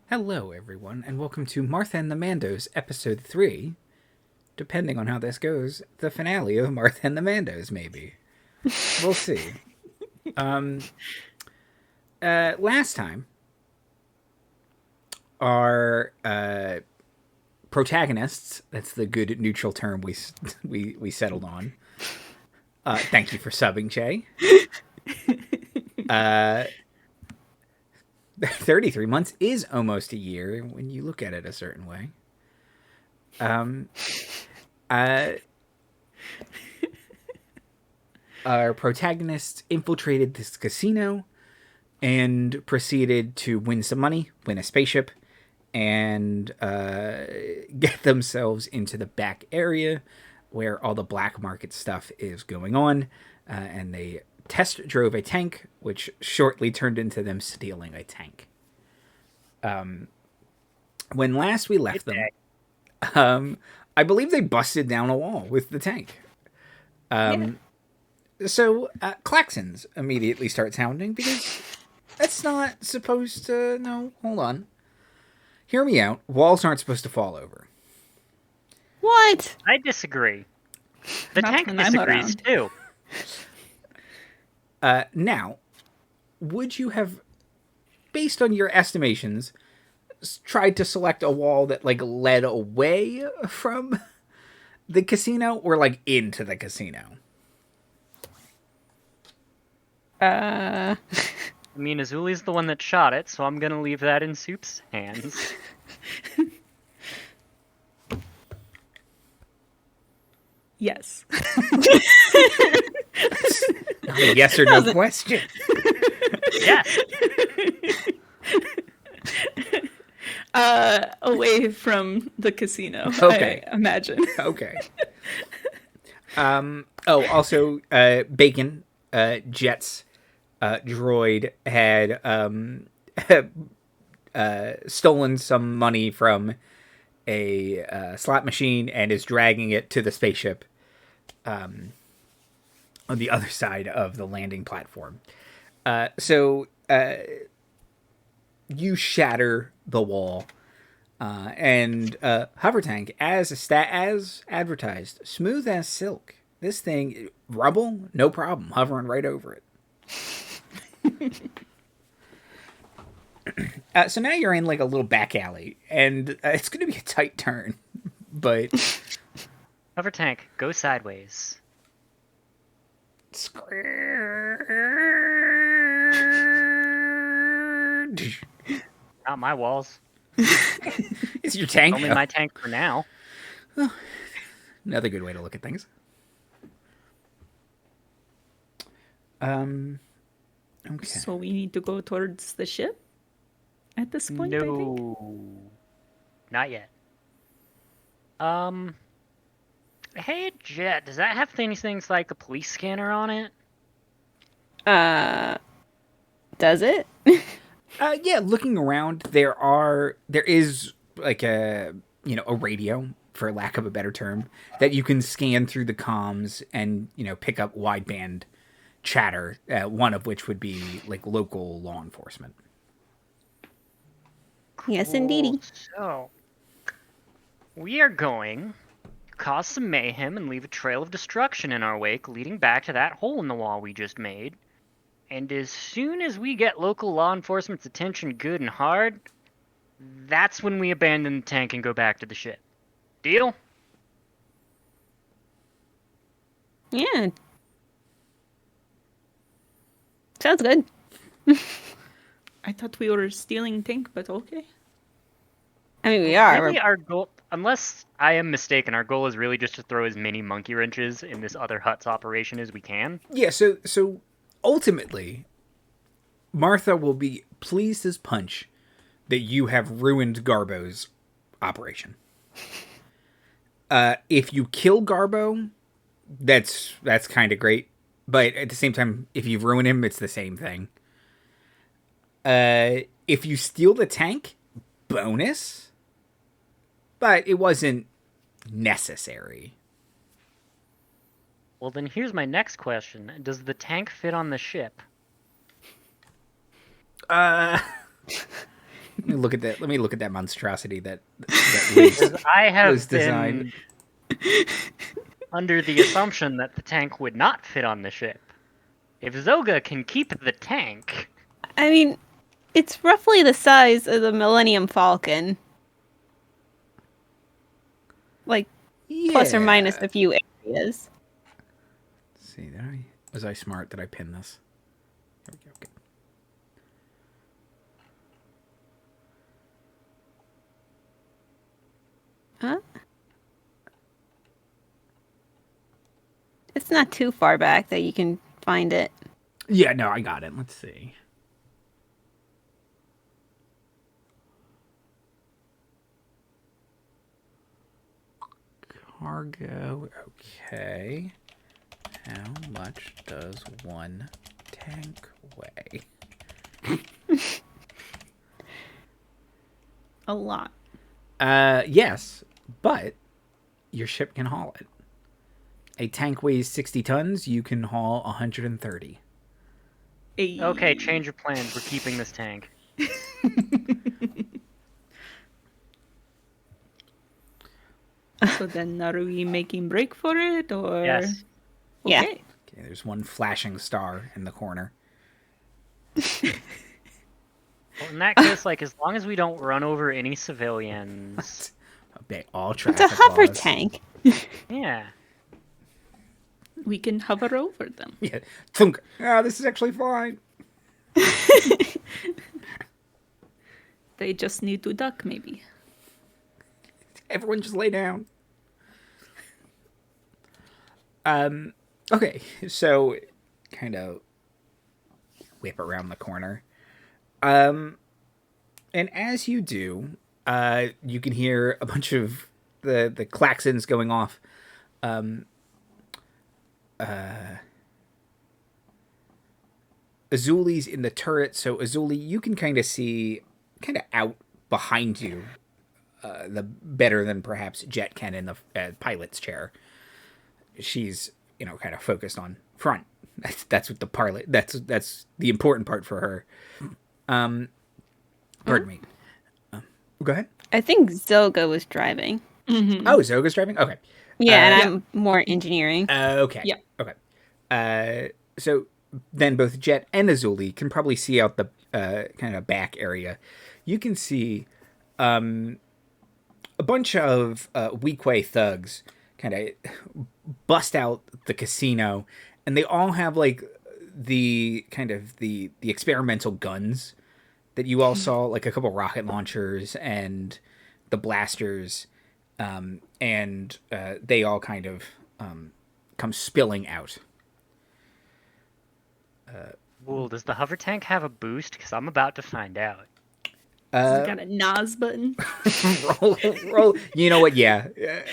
Hello, everyone, and welcome to Martha and the Mandos, Episode 3. Depending on how this goes, the finale of Martha and the Mandos, maybe. We'll see. Last time, our protagonists, that's the good neutral term we settled on. Thank you for subbing, Jay. 33 months is almost a year when you look at it a certain way. Our protagonists infiltrated this casino and proceeded to win some money, win a spaceship, and get themselves into the back area where all the black market stuff is going on. And they test drove a tank, which shortly turned into them stealing a tank. When last we left them, I believe they busted down a wall with the tank. So klaxons immediately start sounding because that's not supposed to... No, hold on. Hear me out. Walls aren't supposed to fall over. What? I disagree. The Not tank when I'm disagrees around. too. Now, would you have, based on your estimations, tried to select a wall that, like, led away from the casino or, like, into the casino? I mean, Azuli's the one that shot it, so I'm gonna leave that in Soup's hands. Yes. Not a yes or no question. Yes. Away from the casino. Okay. I imagine. Okay. Also, Bacon, Jet's droid had stolen some money from a slot machine and is dragging it to the spaceship on the other side of the landing platform. So you shatter the wall, and hover tank as advertised, smooth as silk. This thing, rubble, no problem, hovering right over it. So now you're in like a little back alley, and it's going to be a tight turn, but Hover tank, go sideways. Not my walls. It's your tank. Only my tank for now. Another good way to look at things. Okay. So we need to go towards the ship at this point, I think. No. Not yet. Hey, Jet, does that have things like a police scanner on it? Does it? Yeah, looking around, there is like a radio, for lack of a better term, that you can scan through the comms and pick up wideband chatter. One of which would be like local law enforcement. Yes, indeedy. So, we are going to cause some mayhem and leave a trail of destruction in our wake, leading back to that hole in the wall we just made. And as soon as we get local law enforcement's attention good and hard, that's when we abandon the tank and go back to the ship. Deal? Yeah. Sounds good. I thought we were stealing tank, but okay. I mean, we are. Really, our goal, unless I am mistaken, our goal is really just to throw as many monkey wrenches in this other hut's operation as we can. Yeah, so ultimately, Martha will be pleased as punch that you have ruined Garbo's operation. If you kill Garbo, that's kind of great. But at the same time, if you ruin him, it's the same thing. If you steal the tank, bonus. But it wasn't necessary. Well, then here's my next question. Does the tank fit on the ship? Let me look at that. Let me look at that monstrosity that Liz, I have Liz designed. been under the assumption that the tank would not fit on the ship. If Zoga can keep the tank, I mean, it's roughly the size of the Millennium Falcon. Like, plus or minus a few areas. Let's see, was I smart? Did I pin this? Here we go. Okay. Huh? It's not too far back that you can find it. Yeah, no, I got it. Let's see. Cargo. Okay. How much does one tank weigh? A lot. Yes, but your ship can haul it. A tank weighs 60 tons. You can haul 130. okay, change your plans. We're keeping this tank. So then, are we making break for it, or? Yes. Yeah. Okay, there's one flashing star in the corner. Well, in that case, like, as long as we don't run over any civilians. Obey all traffic It's a hover laws. tank. Yeah. We can hover over them. Yeah. Thunk. Ah, this is actually fine. They just need to duck, maybe. Everyone just lay down. Okay, so kind of whip around the corner. And as you do, you can hear a bunch of the klaxons going off. Azuli's in the turret, so Azuli, you can kind of see out behind you, the better than perhaps Jet can in the pilot's chair. She's kind of focused on front. That's what the pilot. That's the important part for her. Pardon me. Go ahead. I think Zoga was driving. Mm-hmm. Oh, Zoga's driving. Okay. Yeah, and I'm more engineering. Okay. Yeah. Okay. So then both Jet and Azuli can probably see out the kind of back area. You can see a bunch of Weequay thugs kind of bust out the casino, and they all have like the kind of the experimental guns that you all saw, like a couple rocket launchers and the blasters, and they all kind of come spilling out. Well, does the hover tank have a boost? Because I'm about to find out. It's got a NOS button. roll. You know what? Yeah,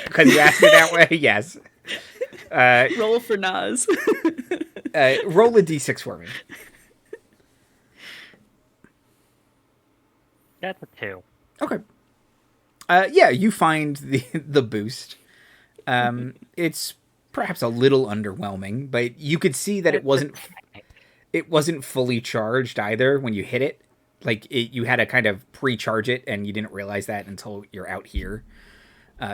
because you asked it that way. Yes. Roll for NOS. Roll a d6 for me. That's a 2. Okay. Yeah, you find the boost. It's perhaps a little underwhelming, but you could see that it wasn't fully charged either when you hit it. Like you had to kind of pre-charge it, and you didn't realize that until you're out here.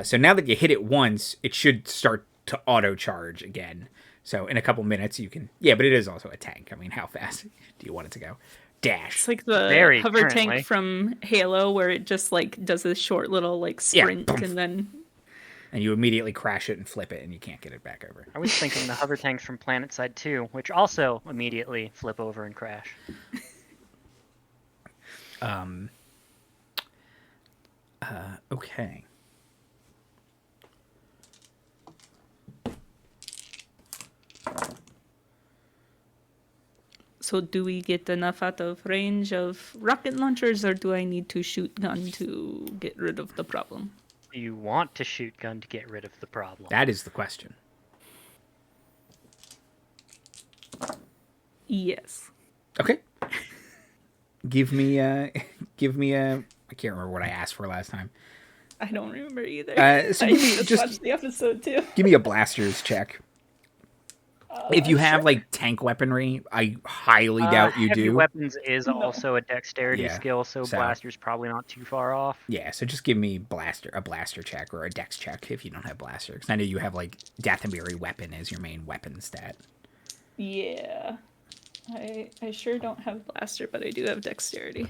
So now that you hit it once, it should start to auto charge again. So in a couple minutes you can. Yeah, but it is also a tank. I mean, how fast do you want it to go? Dash. It's like the Very hover currently. tank from Halo, where it just like does a short little like sprint, Yeah. and then. And you immediately crash it and flip it, and you can't get it back over. I was thinking the hover tanks from PlanetSide 2, which also immediately flip over and crash. Okay. So do we get enough out of range of rocket launchers, or do I need to shoot gun to get rid of the problem? Do you want to shoot gun to get rid of the problem? That is the question. Yes. Okay. Give me a. I can't remember what I asked for last time. I don't remember either. So I give me just just watched the episode too. give me a blasters check. If you have Sure. like tank weaponry, I highly doubt you heavy do. weapons is No. also a dexterity Yeah, skill, so so- blaster's probably not too far off. Yeah, so just give me a blaster check or a dex check if you don't have blaster, because I know you have like Dathomiri weapon as your main weapon stat. Yeah. I sure don't have blaster, but I do have dexterity.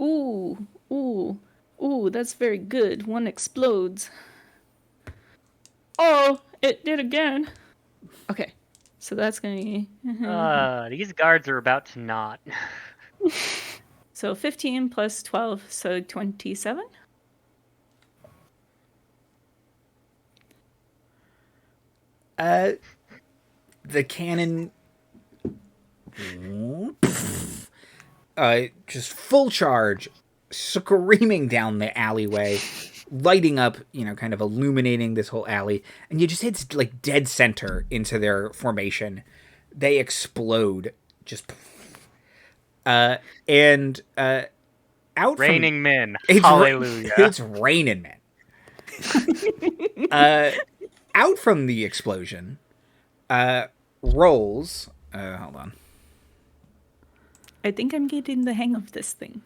Ooh, ooh, ooh, that's very good. One explodes. Oh, it did again. Okay, so that's gonna be... These guards are about to not. So 15 plus 12, so 27? The cannon just full charge, screaming down the alleyway, lighting up, kind of illuminating this whole alley, and you just hit like dead center into their formation. They explode, just and out Raining from men. it's Hallelujah. it's raining, man. Out from the explosion, rolls. Hold on. I think I'm getting the hang of this thing.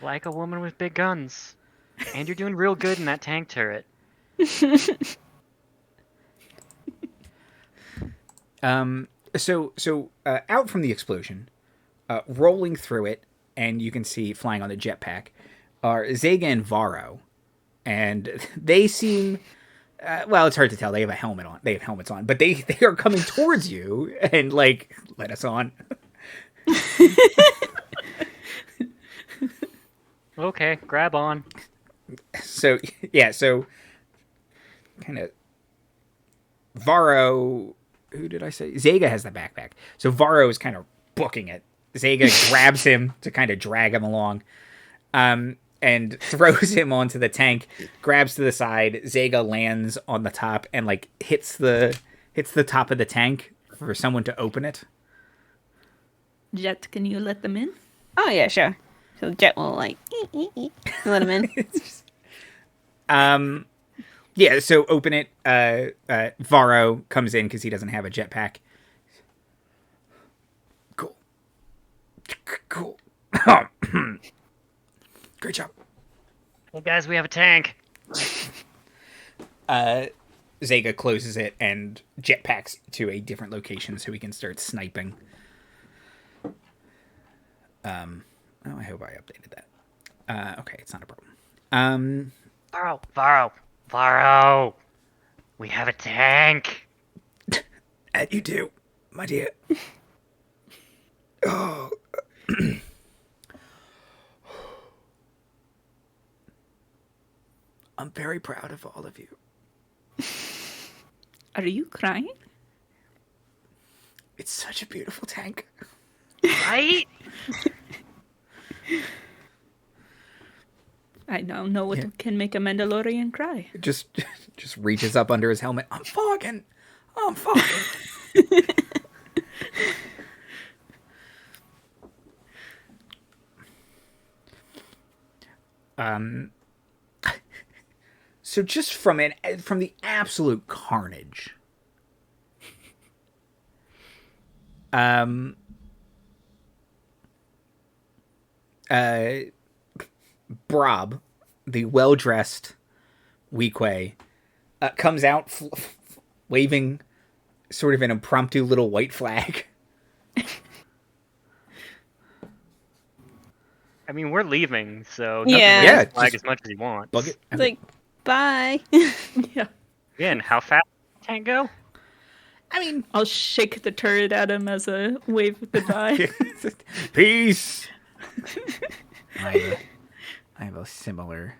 Like a woman with big guns. And you're doing real good in that tank turret. So out from the explosion, rolling through it, and you can see flying on the jetpack, are Zega and Varro, and they seem. Well, it's hard to tell. They have a helmet on. They have helmets on, but they are coming towards you and like let us on. Okay, grab on. So yeah, so kind of Varro. Who did I say? Zega has the backpack. So Varro is kind of booking it. Zega grabs him to kind of drag him along, and throws him onto the tank. Grabs to the side. Zega lands on the top and like hits the top of the tank for someone to open it. Jet, can you let them in? Oh yeah, sure. So Jet will like let him in. Yeah. So open it. Varro comes in because he doesn't have a jetpack. Cool. Great job. Hey guys, we have a tank. Zega closes it and jetpacks to a different location so we can start sniping. I hope I updated that. Okay, it's not a problem. Varro. We have a tank. And you do, my dear. Oh. I'm very proud of all of you. Are you crying? It's such a beautiful tank. Right? I now know what can make a Mandalorian cry. Just reaches up under his helmet. I'm fogging. So just from the absolute carnage, Brob, the well-dressed Weequay, comes out waving sort of an impromptu little white flag. I mean, we're leaving, so Yeah. nothing Yeah, flag just as much as you want. Bug it. It's like, bye. Yeah. Again, how fast does the tank go? I mean, I'll shake the turret at him as a wave of goodbye. peace. I have a similar.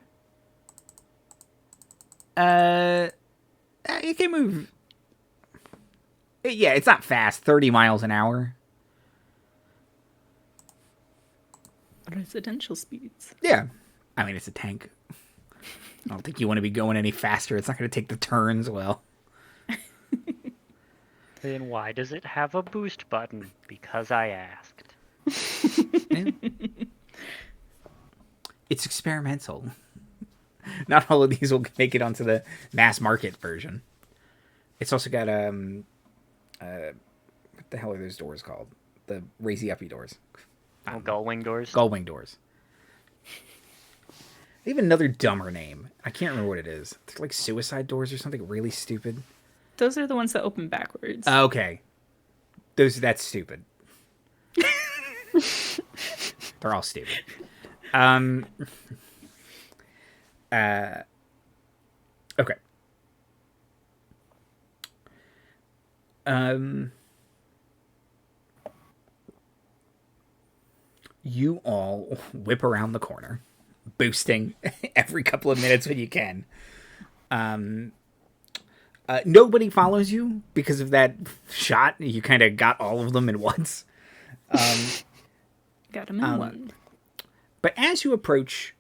You can move. Yeah, it's not fast. 30 miles an hour. Residential speeds. Yeah. I mean, it's a tank. I don't think you want to be going any faster. It's not going to take the turns well. Then why does it have a boost button? Because I asked. Yeah. It's experimental. Not all of these will make it onto the mass market version. It's also got what the hell are those doors called? The raisy uppy doors. Oh, gull-wing doors. Gull-wing doors. They have another dumber name. I can't remember what it is. They're like suicide doors or something really stupid. Those are the ones that open backwards. Okay. That's stupid. They're all stupid. Okay. You all whip around the corner, boosting every couple of minutes when you can. Nobody follows you because of that shot. You kind of got all of them at once. Got him in one. But as you approach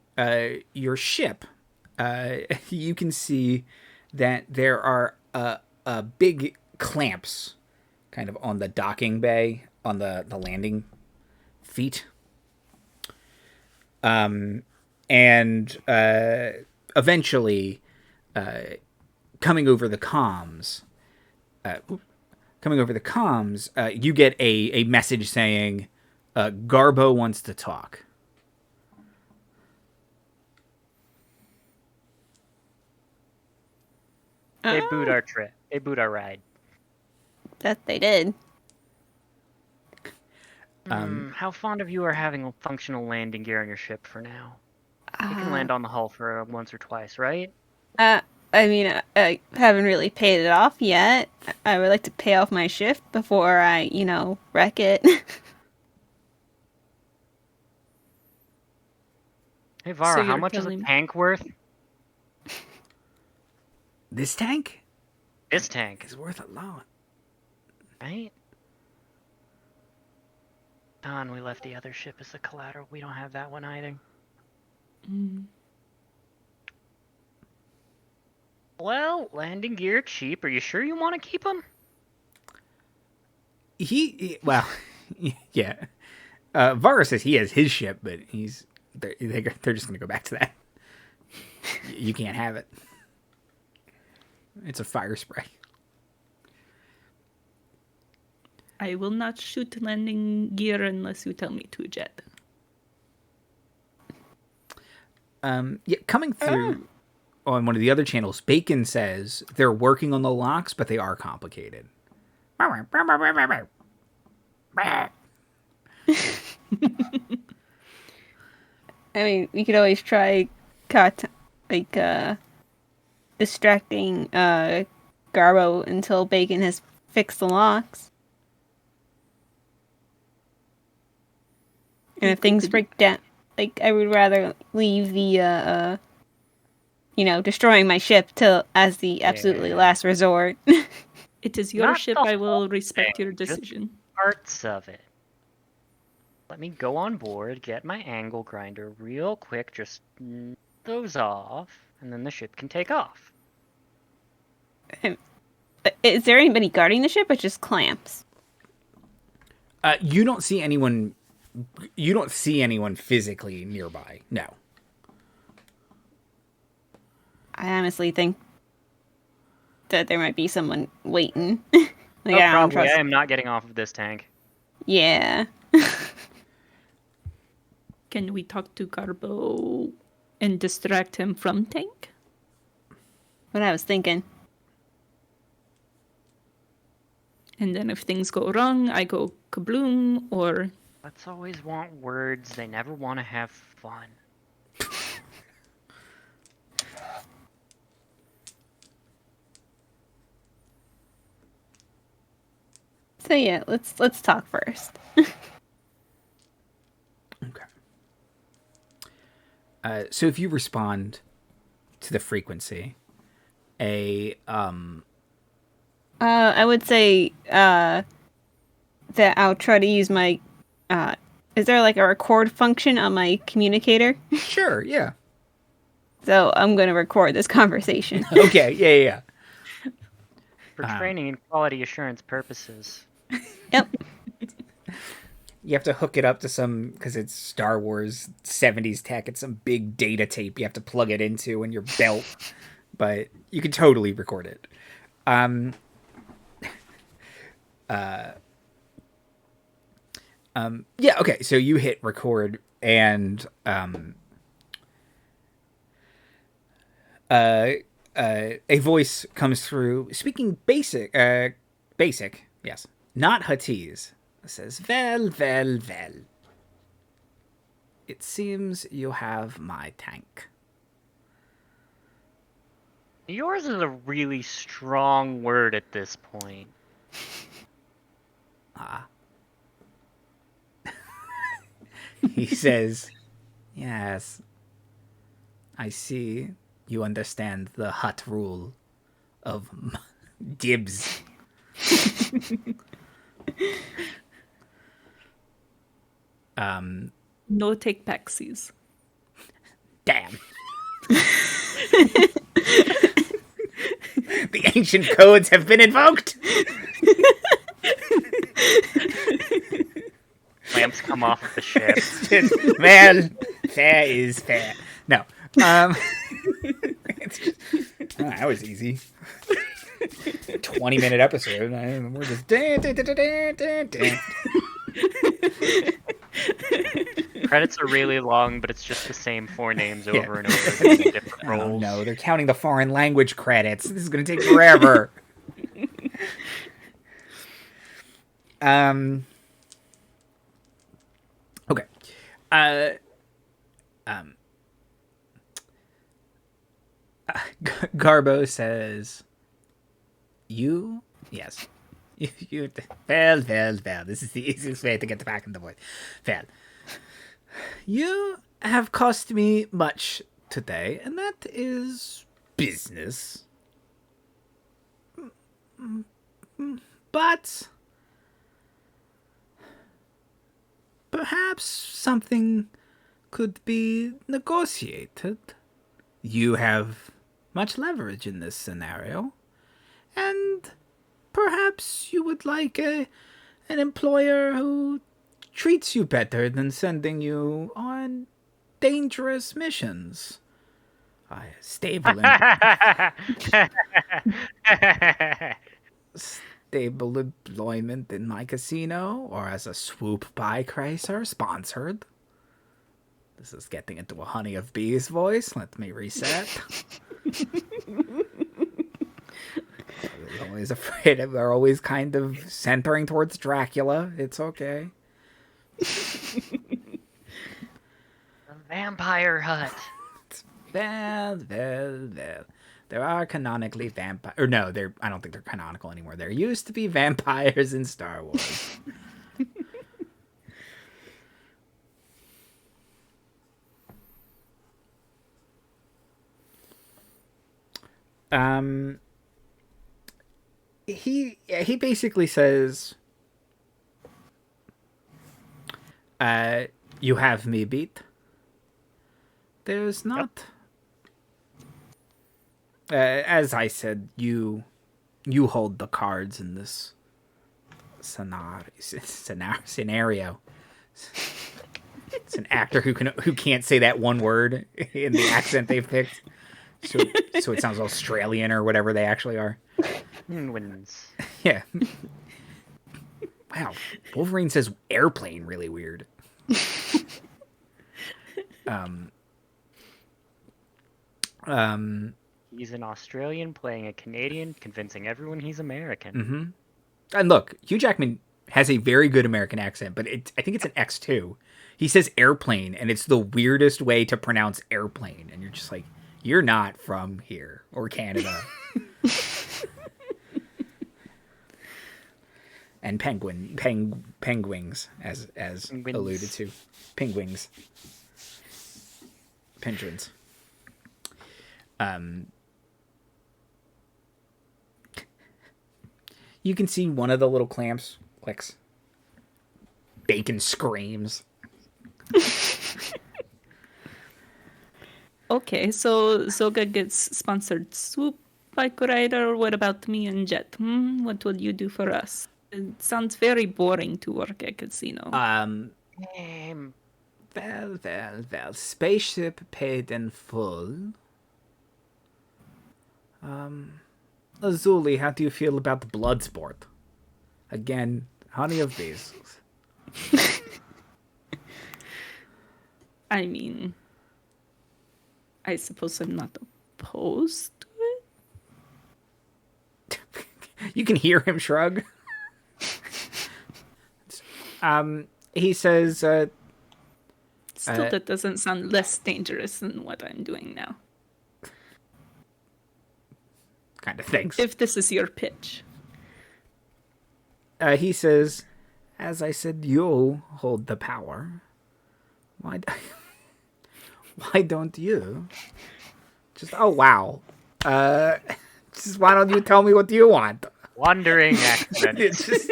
your ship, you can see that there are big clamps kind of on the docking bay, on the landing feet. And eventually, coming over the comms, you get a message saying, Garbo wants to talk. They boot our trip. They boot our ride. That they did. How fond of you are having a functional landing gear on your ship for now? You can land on the hull for once or twice, right? I mean, I haven't really paid it off yet. I would like to pay off my shift before I, wreck it. Hey, Vara, So how you're much is a telling- tank worth? This tank This tank, is worth a lot. right? Don, we left the other ship as the collateral. We don't have that one either. Well, landing gear cheap. Are you sure you want to keep them? Well, yeah. Vara says he has his ship, but they're just going to go back to that. You can't have it. It's a fire spray. I will not shoot landing gear unless you tell me to, Jet. Yeah, coming through on one of the other channels, Bacon says they're working on the locks, but they are complicated. I mean, we could always try distracting Garbo until Bacon has fixed the locks. And if things break down, I would rather leave the, destroying my ship as the absolutely last resort. It is your Not ship. the I will whole respect thing, your just- decision. Parts of it. Let me go on board, get my angle grinder real quick, just those off, and then the ship can take off. Is there anybody guarding the ship or just clamps? You don't see anyone. You don't see anyone physically nearby. No. I honestly think that there might be someone waiting. I don't Probably. trust. I am not getting off of this tank. Yeah. Can we talk to Garbo and distract him from tank? What I was thinking. And then if things go wrong, I go kabloom, or Let's always want words. They never want to have fun. So yeah, let's talk first. Okay. So if you respond to the frequency, I would say that I'll try to use my. Is there like a record function on my communicator? sure, yeah. So I'm gonna record this conversation. Okay, yeah. For training and quality assurance purposes. Yep. You have to hook it up to some, because it's Star Wars 70s tech, it's some big data tape you have to plug it into in your belt, but you can totally record it. Yeah, okay, so you hit record, and a voice comes through speaking basic, yes, not Huttese. It says, well, well, well. It seems you have my tank. Yours is a really strong word at this point. He says, yes, I see you understand the Hutt rule of dibs. No take backsies. Damn. The ancient codes have been invoked. Lamps come off of the ship. Well, fair is fair. No. That was easy. 20-minute episode. We're just. Credits are really long, but it's just the same 4 names over and over again in different Oh roles. no, they're counting the foreign language credits. This is going to take forever. Okay. Garbo says, "You, yes, you. Well. This is the easiest way to get back in the voice. Well, you have cost me much today, and that is business. But perhaps something could be negotiated. You have much leverage in this scenario, and perhaps you would like an employer who treats you better than sending you on dangerous missions. Stable employment in my casino, or as a swoop by Chrysler, sponsored." This is getting into a Honey of Bees voice. Let me reset. I'm always afraid of, they're always kind of centering towards Dracula. It's okay. A vampire hut. Well. There are canonically vampires. Or no, I don't think they're canonical anymore. There used to be vampires in Star Wars. He basically says, you have me beat. There's not. As I said, you hold the cards in this scenario. It's an actor who can't say that one word in the accent they've picked. So it sounds Australian or whatever they actually are. Wins. Yeah. Wow. Wolverine says airplane really weird. He's an Australian playing a Canadian, convincing everyone he's American. Mm-hmm. And look, Hugh Jackman has a very good American accent, but I think it's an X2. He says airplane, and it's the weirdest way to pronounce airplane. And you're just like, you're not from here or Canada. And penguins, as alluded to. Penguins. Penguins. You can see one of the little clamps clicks. Bacon screams. Okay, so Zoga gets sponsored swoop by Koraida. What about me and Jet? What will you do for us? It sounds very boring to work at casino. Well. Spaceship paid in full. Azuli, how do you feel about the blood sport? Again, honey of bees. I mean, I suppose I'm not opposed to it. You can hear him shrug. He says, Still, that doesn't sound less dangerous than what I'm doing now. kind of thinks. If this is your pitch. He says, as I said, you hold the power. Why don't you? Just, oh, wow. Just why don't you tell me what you want? Wandering accent. It's just,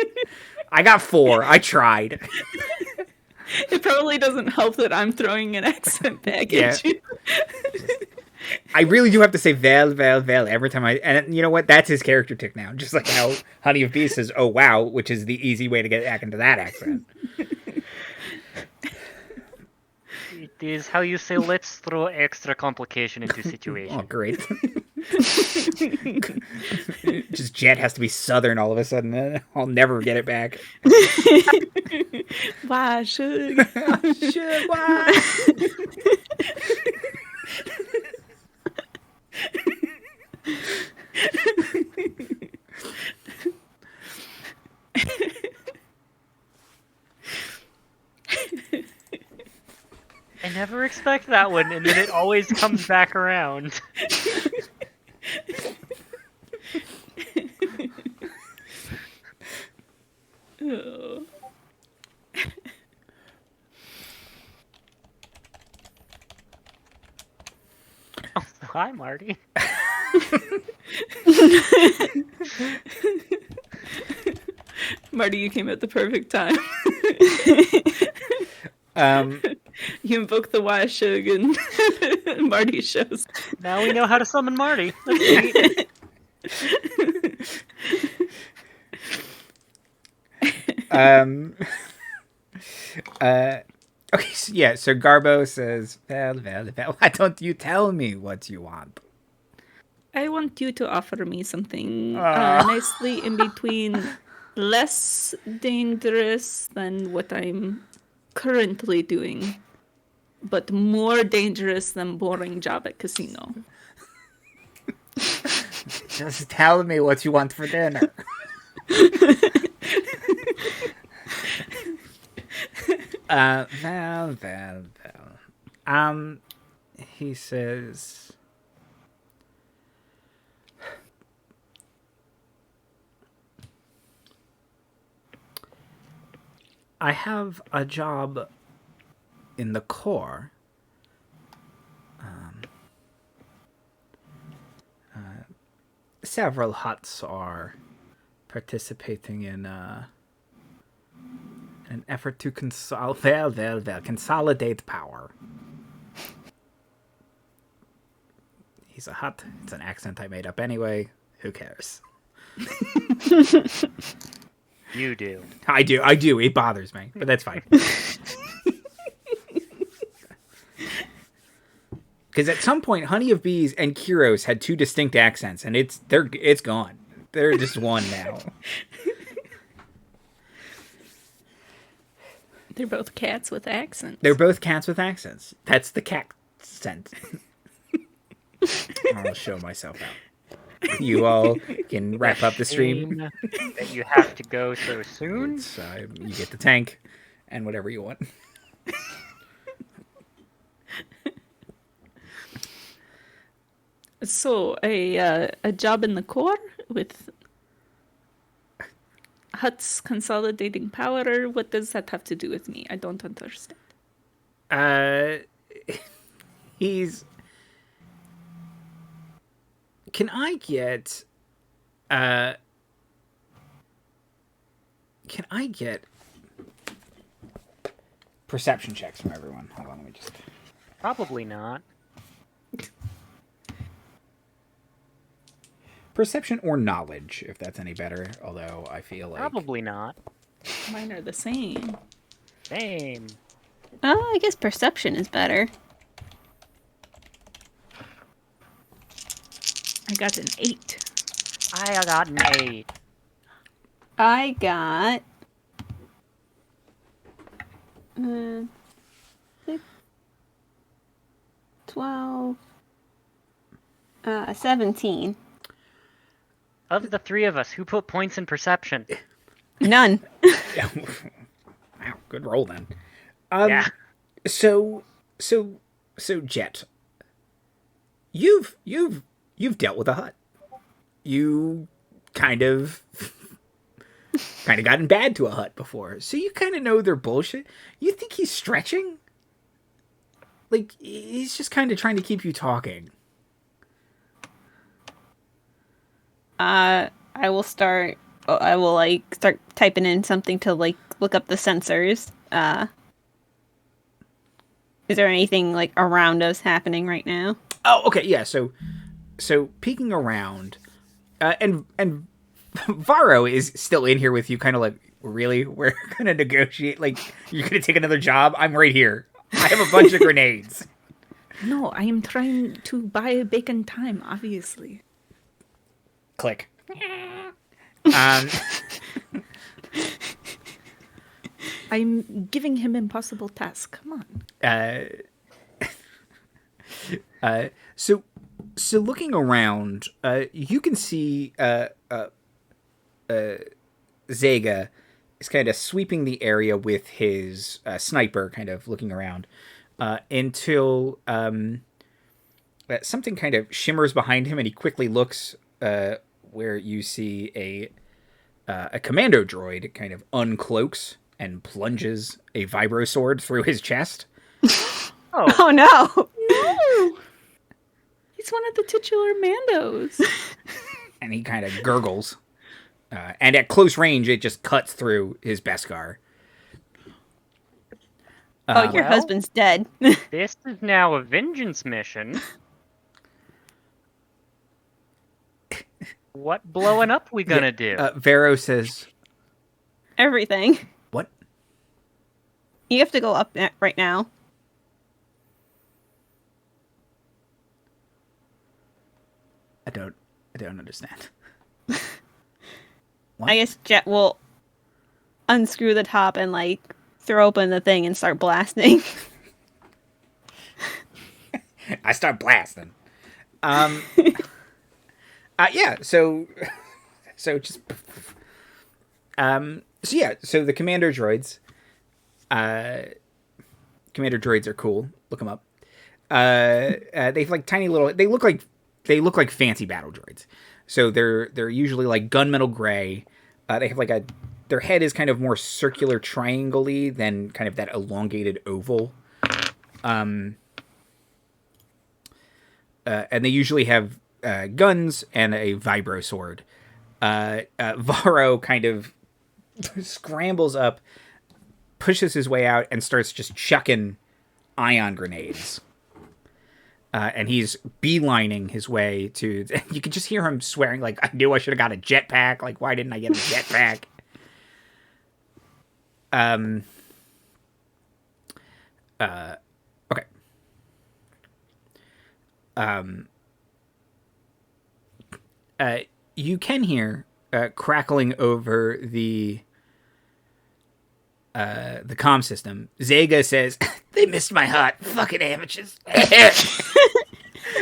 I got 4. I tried. It probably doesn't help that I'm throwing an accent back at you. I really do have to say vel every time and you know what? That's his character tick now. Just like how Honey of Bees says, oh wow, which is the easy way to get back into that accent. It is how you say, let's throw extra complication into situation. Oh, great. Just Jet has to be Southern all of a sudden. I'll never get it back. Why should? Why? I never expect that one, and then it always comes back around. Oh. Oh, hi, Marty. Marty, you came at the perfect time. You invoke the Washug and Marty shows. Now we know how to summon Marty. That's neat. Okay, so Garbo says, well, why don't you tell me what you want? I want you to offer me something nicely in between, less dangerous than what I'm currently doing, but more dangerous than boring job at casino. Just tell me what you want for dinner. He says, I have a job in the Corps. Several huts are participating in an effort to consolidate power. He's a hut. It's an accent I made up anyway. Who cares? You do. I do. It bothers me, but that's fine. Because at some point, Honey of Bees and Kiros had 2 distinct accents, and it's gone. They're just one now. They're both cats with accents. They're both cats with accents. That's the cat scent. I'll show myself out. You all can wrap up the stream. That you have to go so soon. You get the tank and whatever you want. So, a job in the Corps with huts consolidating power. What does that have to do with me? I don't understand. He's... Can I get perception checks from everyone? Hold on, let me just... Probably not. Perception or knowledge, if that's any better. Although I feel like... Probably not. Mine are the same. Same. Oh, I guess perception is better. I got an 8. I got an 8. I got 6, 12, 17. Of the three of us, who put points in perception? None. Wow, good roll then. Yeah. So Jet, you've dealt with a hut. You kind of gotten bad to a hut before, so you kind of know they're bullshit. You think he's stretching? Like, he's just kind of trying to keep you talking. I will start. I will start typing in something to look up the sensors. Is there anything around us happening right now? Oh, okay, yeah. So peeking around, and Varro is still in here with you, kind of like, really? We're gonna negotiate? Like, you're gonna take another job? I'm right here. I have a bunch of grenades. No, I am trying to buy bacon time, obviously. Click. I'm giving him impossible tasks. Come on. So looking around, you can see Zoga is kind of sweeping the area with his sniper, kind of looking around until something kind of shimmers behind him, and he quickly looks where you see a commando droid kind of uncloaks and plunges a vibro sword through his chest. Oh no! No! He's one of the titular Mandos. And he kind of gurgles. And at close range, it just cuts through his Beskar. Your husband's dead. This is now a vengeance mission. What blowing up we gonna do? Vero says, Everything. "What? You have to go up right now. I don't understand." I guess Jet will unscrew the top and throw open the thing and start blasting. I start blasting. Yeah. So just. So the commander droids. Commander droids are cool. Look them up. They have tiny little. They look like fancy battle droids. So they're usually gunmetal gray. They have their head is kind of more circular, triangle-y than kind of that elongated oval. And they usually have guns and a vibro sword. Varro kind of scrambles up, pushes his way out, and starts just chucking ion grenades. And he's beelining his way to... You can just hear him swearing, I knew I should have got a jetpack. Why didn't I get a jetpack? Okay. You can hear crackling over the comm system. Zoga says, "They missed my hut. Fucking amateurs."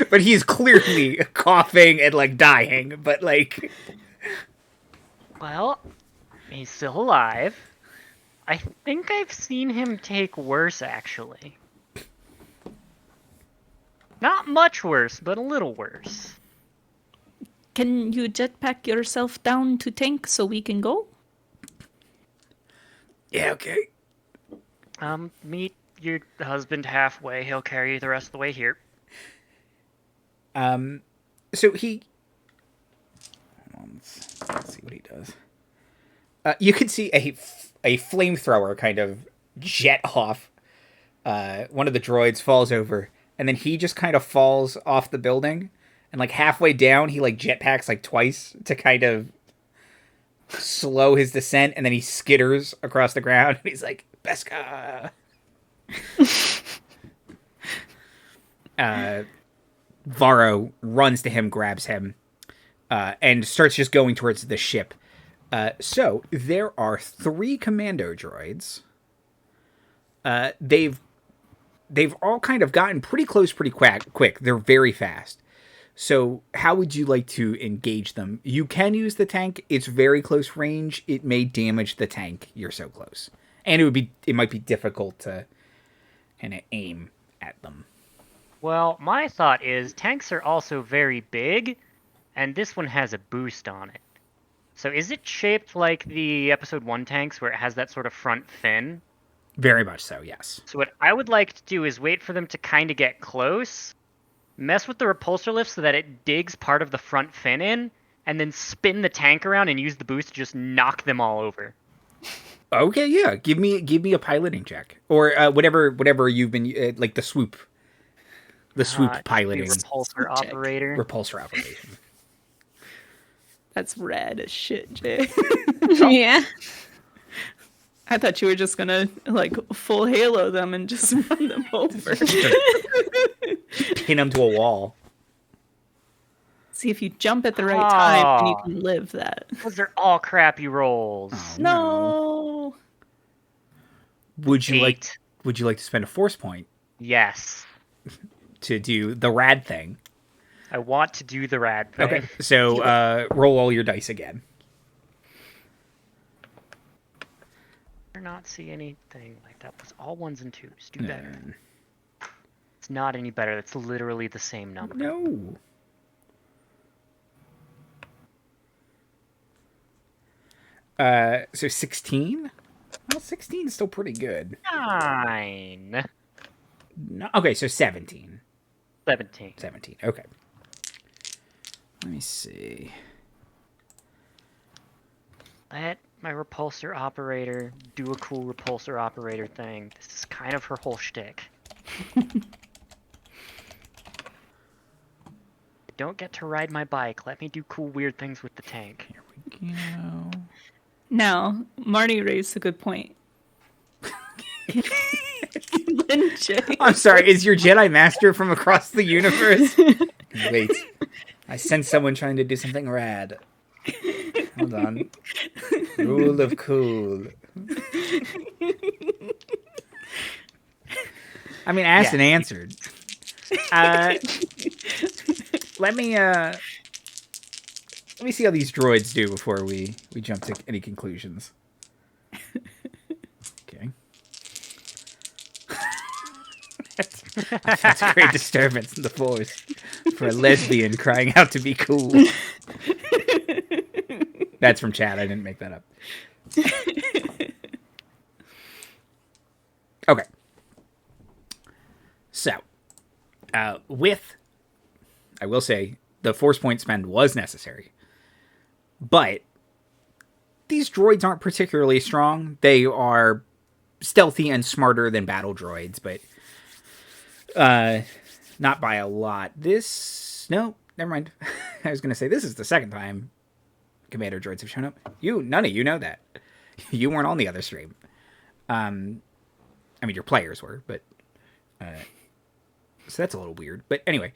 But he's clearly coughing and dying. But Well, he's still alive. I think I've seen him take worse, actually. Not much worse, but a little worse. Can you jetpack yourself down to tank so we can go? yeah, okay. Meet your husband halfway. He'll carry you the rest of the way here. So he. Hold on, let's see what he does. You can see a flamethrower kind of jet off. One of the droids falls over, and then he just kind of falls off the building, and halfway down, he jetpacks twice to kind of slow his descent, and then he skitters across the ground, and he's like, "Beskar." Varro runs to him, grabs him, and starts just going towards the ship. So there are 3 commando droids. They've all kind of gotten pretty close pretty quick. They're very fast. So how would you like to engage them? You can use the tank. It's very close range. It may damage the tank. You're so close. And it might be difficult to kind of aim at them. Well, my thought is tanks are also very big, and this one has a boost on it. So is it shaped like the Episode 1 tanks where it has that sort of front fin? Very much so, yes. So what I would like to do is wait for them to kind of get close, mess with the repulsor lift so that it digs part of the front fin in, and then spin the tank around and use the boost to just knock them all over. Okay, yeah. Give me a piloting check. Or whatever you've been... like the swoop. The swoop piloting. Repulsor operator. Repulsor operation. That's rad as shit, Jay. Yeah. I thought you were just gonna like full halo them and just run them over. Pin them to a wall. See if you jump at the right time and you can live that. Those are all crappy rolls. Oh, No. Would you 8. like to spend a force point Yes. to do the rad thing? I want to do the rad thing. Okay. So roll all your dice again. I not see anything like that. It's all 1s and 2s. Do better. It's not any better. That's literally the same number. No. So 16? Well, 16 is still pretty good. 9. No, okay, so 17. 17. 17, okay. Let me see. Let my repulsor operator do a cool repulsor operator thing. This is kind of her whole shtick. Don't get to ride my bike. Let me do cool weird things with the tank. Here we go. Now, Marty raised a good point. Lynn Jay. I'm sorry, is your Jedi Master from across the universe? Wait. I sense someone trying to do something rad. Hold on. Rule of cool. I mean, asked and answered. Let me see how these droids do before we jump to any conclusions. Okay. That's a great disturbance in the force for a lesbian crying out to be cool. That's from chat. I didn't make that up. Okay. So, with, I will say, the force point spend was necessary. But these droids aren't particularly strong. They are stealthy and smarter than battle droids, but not by a lot. No, never mind. I was going to say, this is the second time Commander droids have shown up. None of you know that. You weren't on the other stream. I mean, your players were, but so that's a little weird. But anyway,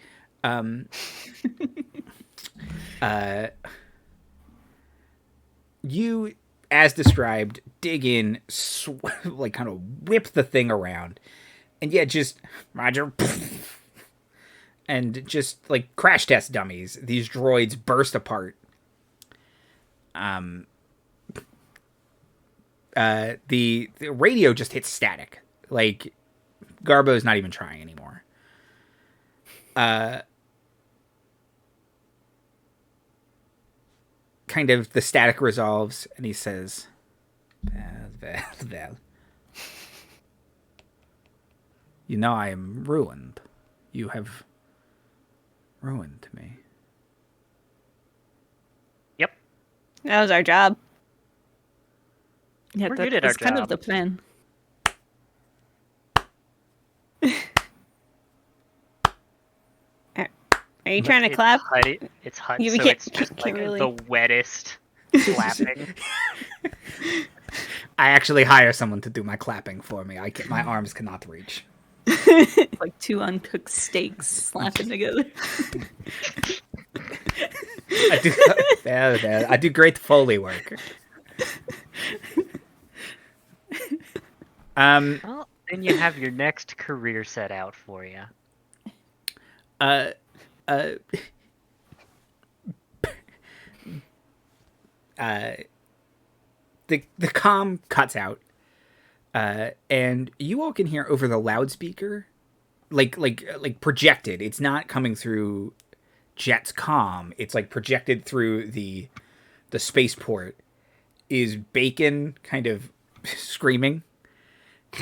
you, as described, dig in, like kind of whip the thing around, and yeah, just Roger, and just like crash test dummies. These droids burst apart. The radio just hits static. Like, Garbo's not even trying anymore. Kind of the static resolves, and he says, Val. You know I am ruined. You have ruined me. Yep. That was our job. Yeah, We're good at our that's kind job. of the plan. Are you trying to clap? It's hot, Yeah, we so can't- it's just can't like really- the wettest clapping. I actually hire someone to do my clapping for me. My arms cannot reach. Like 2 uncooked steaks slapping together. I do great Foley work. Well, then you have your next career set out for you. The comm cuts out, and you all can hear over the loudspeaker, like projected. It's not coming through Jet's comm. It's like projected through the spaceport. Is Bacon kind of screaming?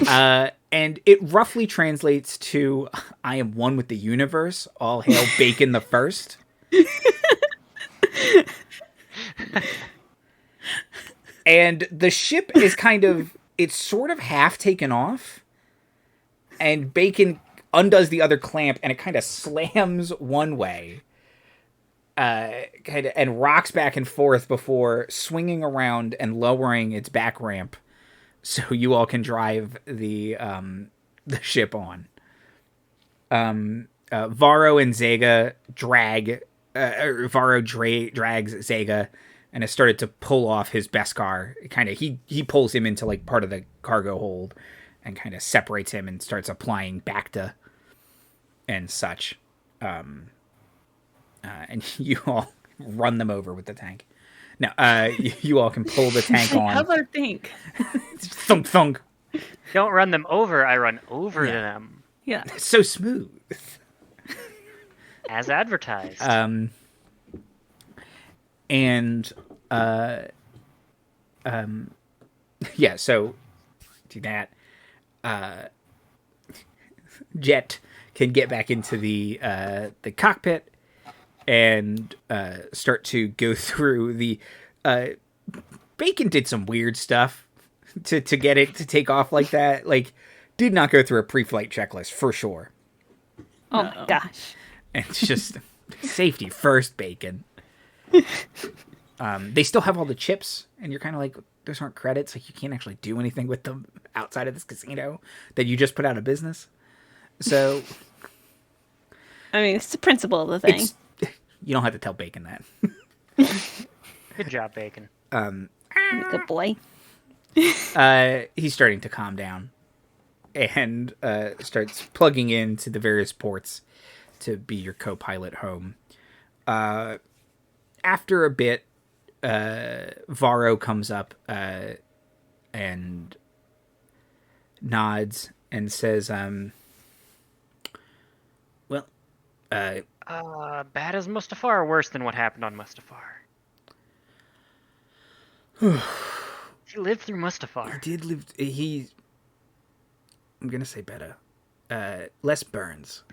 And it roughly translates to "I am one with the universe. All hail Bacon the First." And the ship is it's sort of half taken off, and Bacon undoes the other clamp, and it kind of slams one way, and rocks back and forth before swinging around and lowering its back ramp, so you all can drive the ship on. Varro and Zega drags Zega, and has started to pull off his Beskar. He pulls him into like part of the cargo hold, and kind of separates him and starts applying Bacta and such. And you all run them over with the tank. Now, you all can pull the tank on. Cover tank. Thunk thunk. Don't run them over. I run over them. Yeah. It's so smooth. As advertised. Yeah, so do that. Jet can get back into the cockpit and start to go through the Bacon did some weird stuff to get it to take off like that. Like, did not go through a pre-flight checklist for sure. Oh my gosh. And it's just safety first, Bacon. They still have all the chips, and you're kind of like, those aren't credits. Like, you can't actually do anything with them outside of this casino that you just put out of business. So, I mean, it's the principle of the thing. You don't have to tell Bacon that. Good job, Bacon. Good boy. He's starting to calm down and starts plugging into the various ports to be your co-pilot home. After a bit, Varro comes up and nods and says, Bad as Mustafar or worse than what happened on Mustafar? He lived through Mustafar. He did live... I'm gonna say better. Less burns.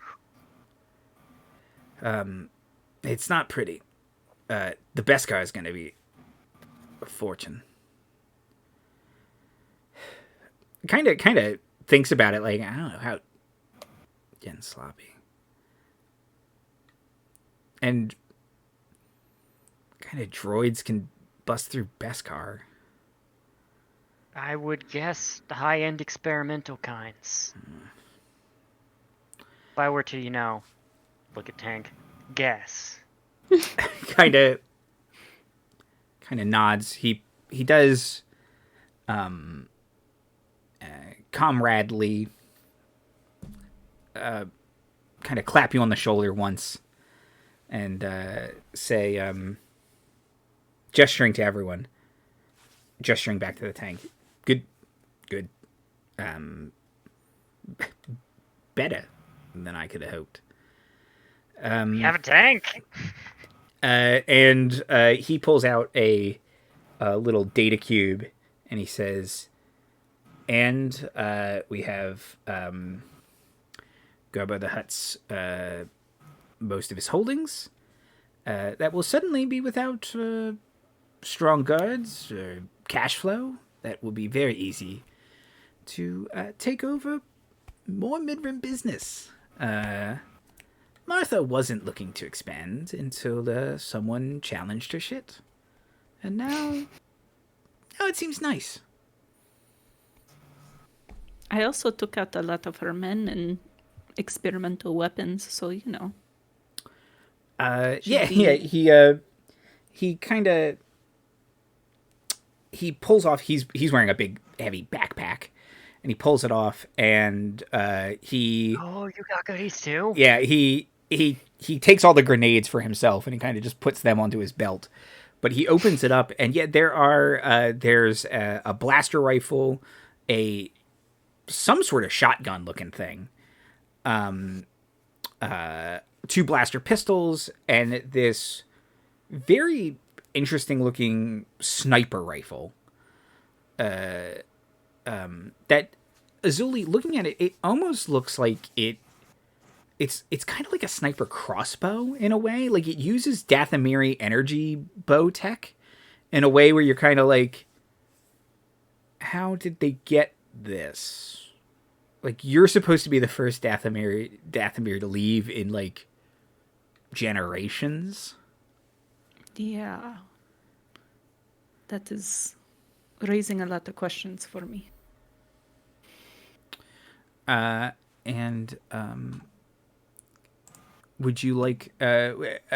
It's not pretty. The Beskar is gonna be a fortune. Kind of thinks about it like, I don't know how... Getting sloppy. And kind of droids can bust through Beskar. I would guess the high-end experimental kinds. If I were to, look at Tank, guess. kind of nods. He does comradely kind of clap you on the shoulder once and say, gesturing to everyone, gesturing back to the tank. Good. Better than I could have hoped. We have a tank. And he pulls out a little data cube, and he says, and we have Jabba the Hutt's most of his holdings. That will suddenly be without strong guards or cash flow. That will be very easy to take over more mid-rim business. Martha wasn't looking to expand until someone challenged her shit. And now it seems nice. I also took out a lot of her men and experimental weapons, so he pulls off. He's wearing a big heavy backpack, and he pulls it off, and he Oh, you got goodies too? yeah he takes all the grenades for himself, and he kind of just puts them onto his belt. But he opens it up, and yet there's a blaster rifle, some sort of shotgun looking thing, 2 blaster pistols, and this very interesting looking sniper rifle. That Azuli, looking at it, it almost looks like it's kind of like a sniper crossbow in a way. Like, it uses Dathomiri energy bow tech in a way where you're kind of like, how did they get this? Like, you're supposed to be the first Dathomir to leave in, like, generations. Yeah. That is raising a lot of questions for me. Would you like, would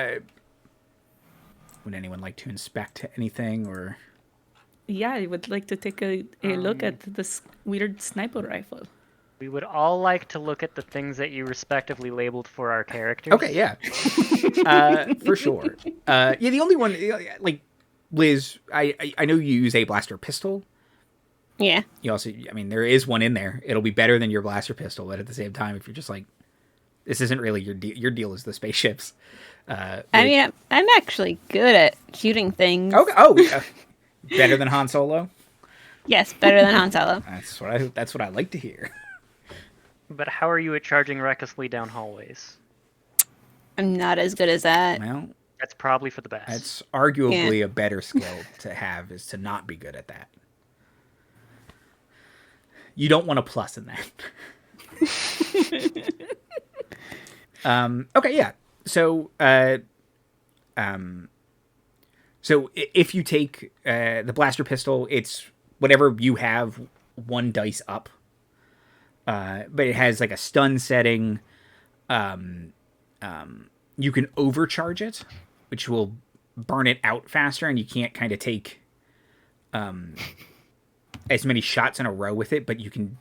anyone like to inspect anything, or? Yeah, I would like to take a look at this weird sniper rifle. We would all like to look at the things that you respectively labeled for our characters. Okay, yeah. For sure. Yeah, the only one, like, Liz, I know you use a blaster pistol. Yeah. You also, I mean, there is one in there. It'll be better than your blaster pistol, but at the same time, if you're just like, this isn't really your deal is the spaceships. I mean, I'm actually good at shooting things. Okay. Oh, yeah. Better than Han Solo? Yes, better than Han Solo. That's what I like to hear. But how are you at charging recklessly down hallways? I'm not as good as that. Well, That's probably for the best. that's arguably a better skill to have, is to not be good at that. You don't want a plus in that. Okay, yeah. So, so if you take the blaster pistol, it's whatever you have, 1 dice up. But it has like a stun setting. You can overcharge it, which will burn it out faster, and you can't kind of take as many shots in a row with it. But you can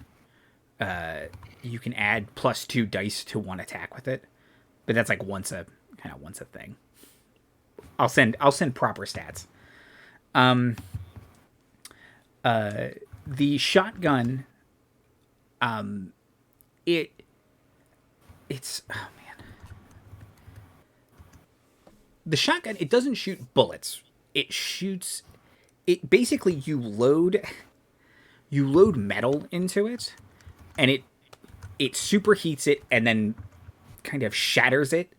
add +2 dice to 1 attack with it. But that's like once a thing. I'll send proper stats. The shotgun, it's oh man. The shotgun, it doesn't shoot bullets. It basically, you load metal into it, and it superheats it and then kind of shatters it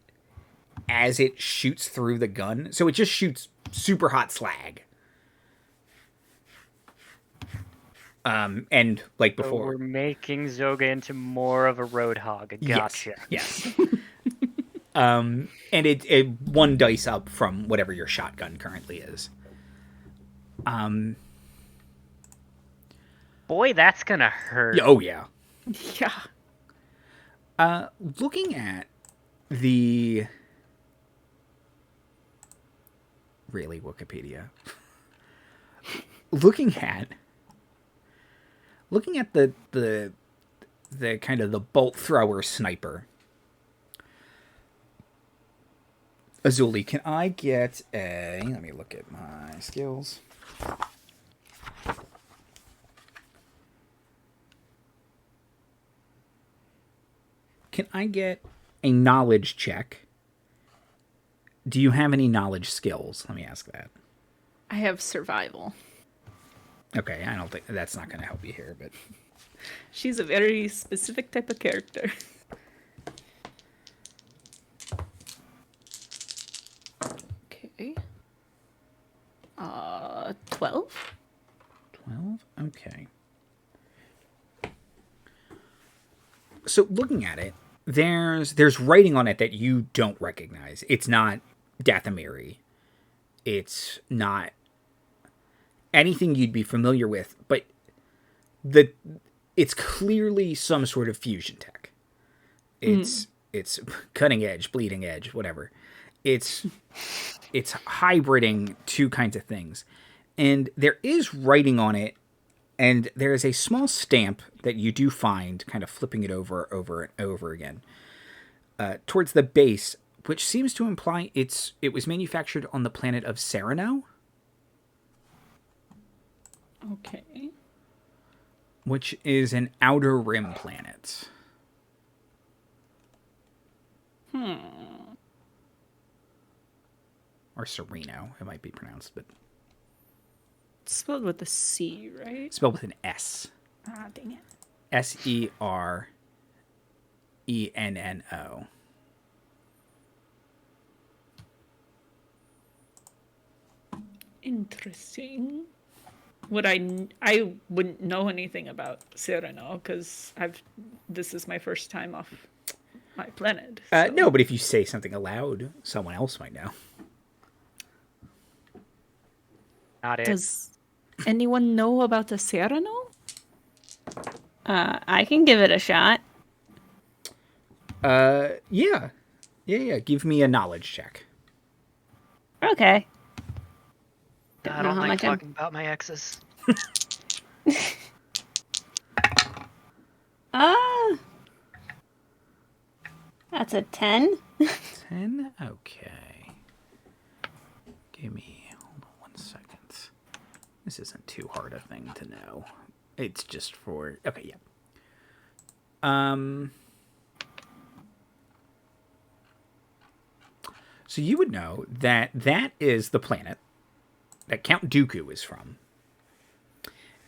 as it shoots through the gun. So it just shoots super hot slag. And like before, So we're making Zoga into more of a roadhog. Gotcha. Yes. And it 1 dice up from whatever your shotgun currently is. Boy, that's gonna hurt. Oh yeah. Yeah. Looking at the really Wikipedia. looking at the kind of the bolt thrower sniper. Azuli, can I get let me look at my skills. Can I get a knowledge check? Do you have any knowledge skills? Let me ask that. I have survival. Okay, I don't think that's not going to help you here, but She's a very specific type of character. Okay. 12? 12? Okay. So looking at it, there's writing on it that you don't recognize. It's not Dathomiri. It's not anything you'd be familiar with, but it's clearly some sort of fusion tech. It's cutting edge, bleeding edge, whatever. It's hybriding 2 kinds of things. And there is writing on it, and there is a small stamp that you do find, kind of flipping it over and over again, towards the base, which seems to imply it was manufactured on the planet of Sereno, Okay. which is an outer rim planet. Or Sereno, it might be pronounced, but It's spelled with a C, right? spelled with an S. Ah, dang it. Serenno. Interesting. I wouldn't know anything about Sereno because this is my first time off my planet. So. No, but if you say something aloud, someone else might know. Not it. Does anyone know about the Sereno? I can give it a shot. Yeah. Give me a knowledge check. Okay. I know don't how like much I'm- talking about my exes. That's a 10. 10? Okay. Hold on 1 second. This isn't too hard a thing to know. It's just for, okay, yeah. So you would know that that is the planet that Count Dooku is from.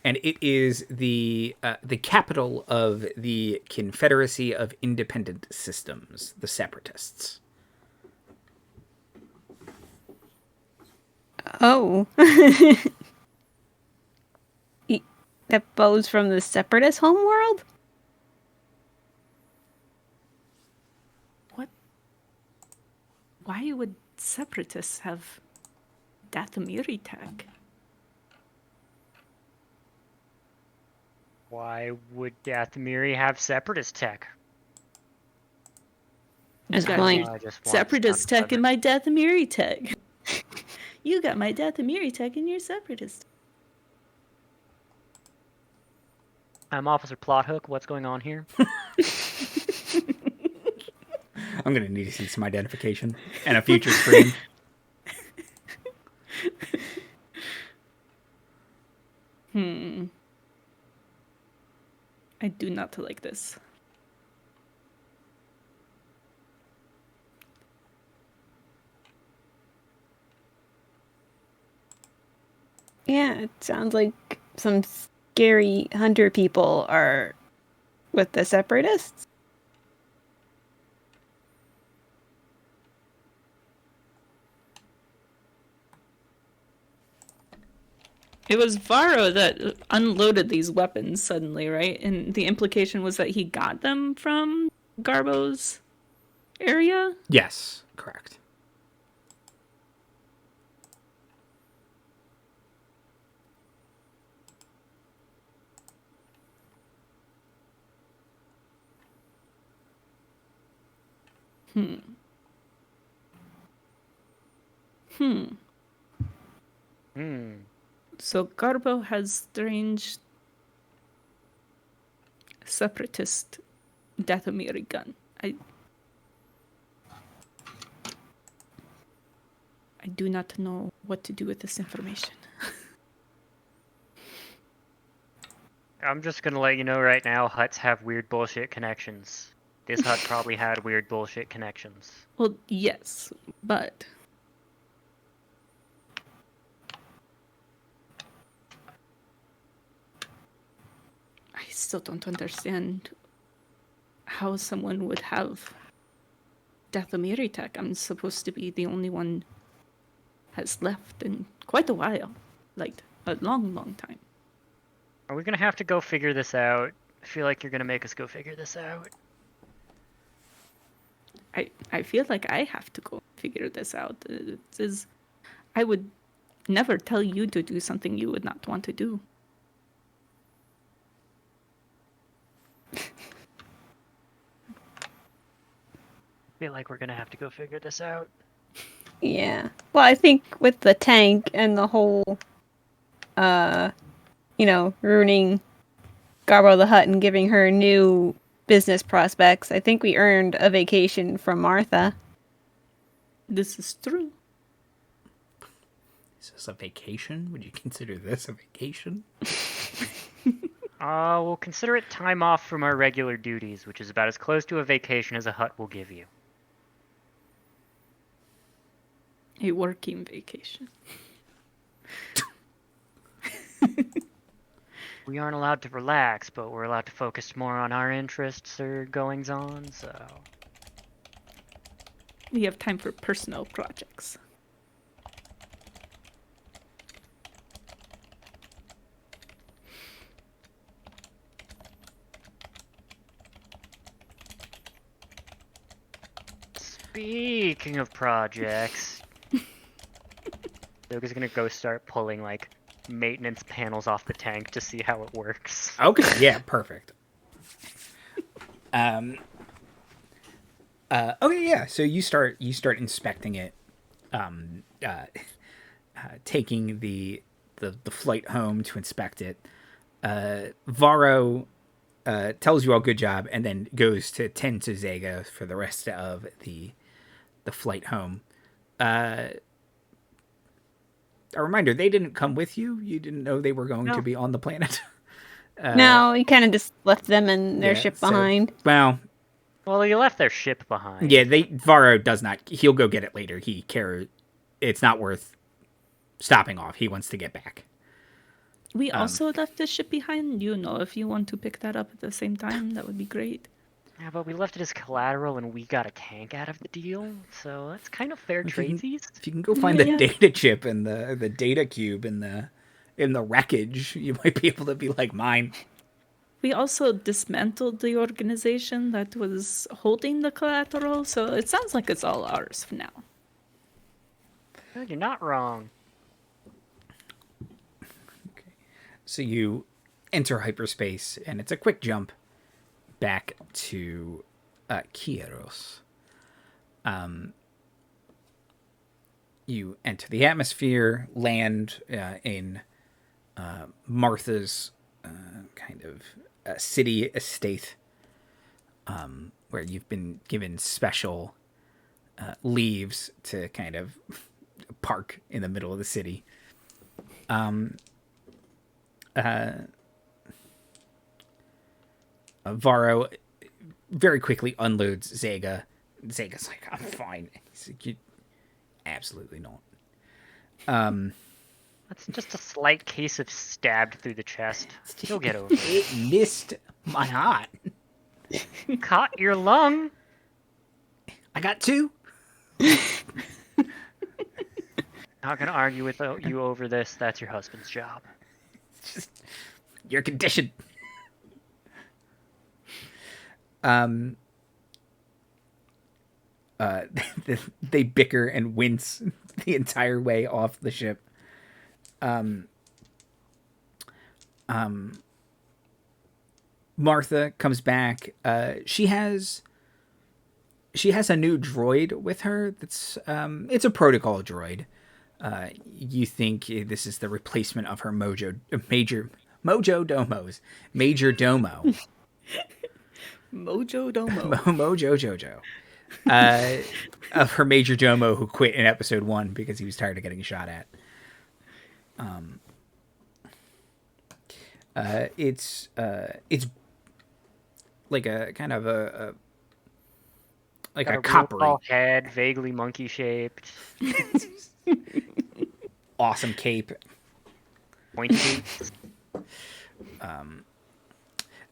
And it is the capital of the Confederacy of Independent Systems, the Separatists. Oh. That bows from the Separatist homeworld? What? Why would separatists have Dathomiri tech? Why would Dathomiri have separatist tech? That's got point. I just want Separatist stuff tech clever. in my Dathomiri tech. You got my Dathomiri tech in your separatist. I'm Officer Plothook. What's going on here? I'm going to need to see some identification and a future screen. I do not like this. Yeah, it sounds like some scary hunter people are with the Separatists. It was Varro that unloaded these weapons suddenly, right? And the implication was that he got them from Garbo's area? Yes, correct. So Garbo has strange separatist Dathomiri gun. I do not know what to do with this information. I'm just gonna let you know right now, huts have weird bullshit connections. This hut probably had weird bullshit connections. Well, yes, but I still don't understand how someone would have Dathomiri tech. I'm supposed to be the only one has left in quite a while. Like, a long, long time. Are we gonna have to go figure this out? I feel like you're gonna make us go figure this out. I feel like I have to go figure this out. I would never tell you to do something you would not want to do. I feel like we're gonna have to go figure this out. Yeah. Well, I think with the tank and the whole ruining Garbo the Hutt and giving her new business prospects. I think we earned a vacation from Martha. This is true. Is this a vacation? Would you consider this a vacation? We'll consider it time off from our regular duties, which is about as close to a vacation as a hut will give you. A working vacation. We aren't allowed to relax, but we're allowed to focus more on our interests or goings-on, so... We have time for personal projects. Speaking of projects... Zoga's gonna go start pulling, like, maintenance panels off the tank to see how it works. Okay, yeah, perfect. Okay, yeah. So you start inspecting it, taking the flight home to inspect it. Varro tells you all good job, and then goes to tend to Zoga for the rest of the flight home. A reminder: they didn't come with you. You didn't know they were going to be on the planet. No, we kind of just left them and their ship behind. Well, you left their ship behind. yeah, Varro does not. He'll go get it later. He cares. It's not worth stopping off. He wants to get back. We also left the ship behind. If you want to pick that up at the same time, that would be great. Yeah, but we left it as collateral and we got a tank out of the deal, so that's kind of fair tradesies. If you can go find the data chip and the data cube in the wreckage, you might be able to be like mine. We also dismantled the organization that was holding the collateral, so it sounds like it's all ours for now. Well, you're not wrong. Okay. So you enter hyperspace, and it's a quick jump back to Kieros. You enter the atmosphere, land in Martha's kind of city estate, where you've been given special leaves to kind of park in the middle of the city. Varro very quickly unloads Zoga. Zoga's like, I'm fine. He's like, absolutely not. That's just a slight case of stabbed through the chest. You'll get over it. It missed my heart. Caught your lung. I got two. Not gonna argue with you over this. That's your husband's job. It's just your condition. They bicker and wince the entire way off the ship. Martha comes back. She has a new droid with her. That's it's a protocol droid. You think this is the replacement of her Mojo Domo. Mojo Domo. Mojo Jojo. Of her Major Domo who quit in episode 1 because he was tired of getting shot at. It's like a kind of a like a coppery tall head, vaguely monkey shaped. Awesome cape. Pointy.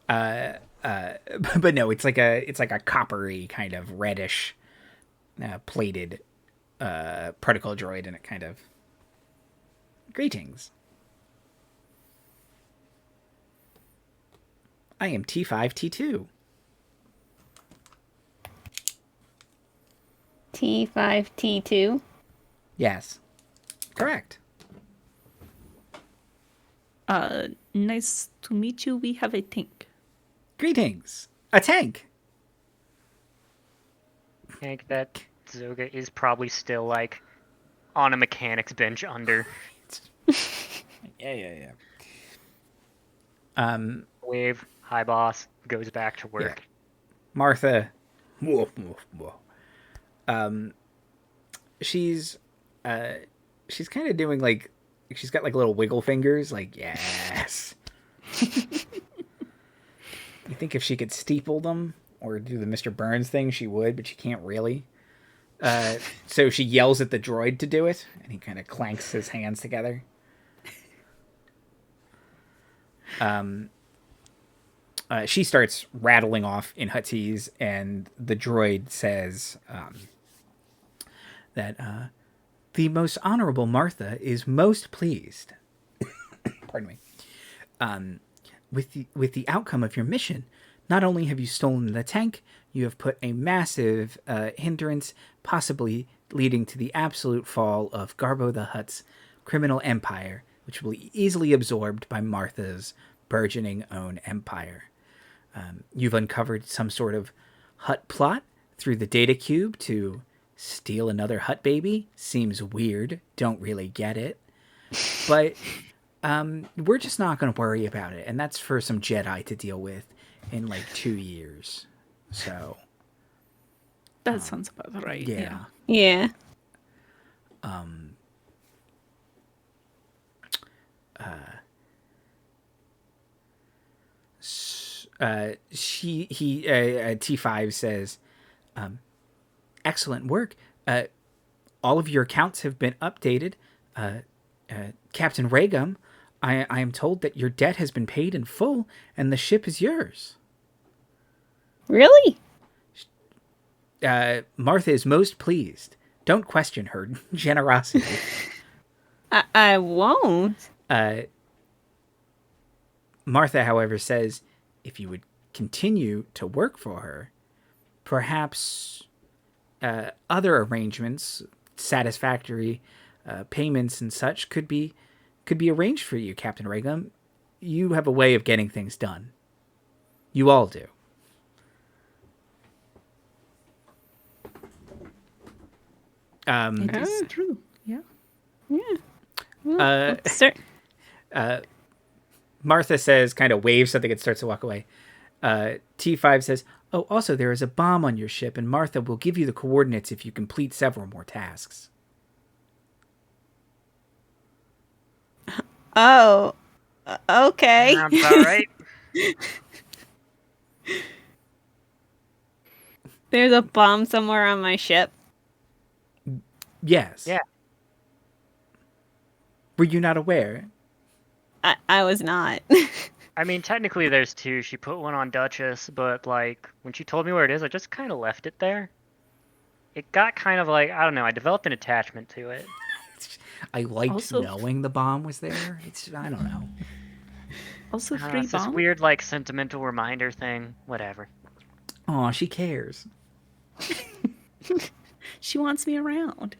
But no, it's like a coppery kind of reddish plated protocol droid, and it kind of greetings. I am T5T2. T5T2? Yes. Correct. Nice to meet you. We have a tank. Greetings. A tank. Tank that Zoga is probably still, like, on a mechanic's bench under. Yeah. Wave, hi boss, goes back to work. Martha, whoa, whoa, whoa. She's kind of doing like, she's got like little wiggle fingers, like, yes. You think if she could steeple them or do the Mr. Burns thing, she would, but she can't really. So she yells at the droid to do it, and he kind of clanks his hands together. She starts rattling off in Huttese, and the droid says that the most honorable Martha is most pleased. Pardon me. With the outcome of your mission. Not only have you stolen the tank, you have put a massive hindrance, possibly leading to the absolute fall of Garbo the Hutt's criminal empire, which will be easily absorbed by Martha's burgeoning own empire. You've uncovered some sort of Hutt plot through the data cube to steal another Hutt baby. Seems weird. Don't really get it. But we're just not going to worry about it. And that's for some Jedi to deal with in like 2 years. So. That sounds about right. Yeah. Yeah. T5 says, excellent work. All of your accounts have been updated. Captain Regum, I am told that your debt has been paid in full and the ship is yours. Really? Martha is most pleased. Don't question her generosity. I won't. Martha, however, says if you would continue to work for her, perhaps other arrangements, satisfactory payments and such, could be arranged for you, Captain Regum. You have a way of getting things done. You all do. It is true. Yeah. Well, sir. Martha says, kind of waves something and starts to walk away. T5 says, oh, also there is a bomb on your ship, and Martha will give you the coordinates if you complete several more tasks. Oh, okay. Sounds all right. There's a bomb somewhere on my ship. Yes. Yeah. Were you not aware? I was not. I mean, technically there's two. She put one on Duchess, but, like, when she told me where it is, I just kind of left it there. It got kind of like, I don't know, I developed an attachment to it. I liked Also- knowing the bomb was there. I don't know. Also, free It's this bomb. weird, like, sentimental reminder thing. Whatever. Aw, she cares. She wants me around.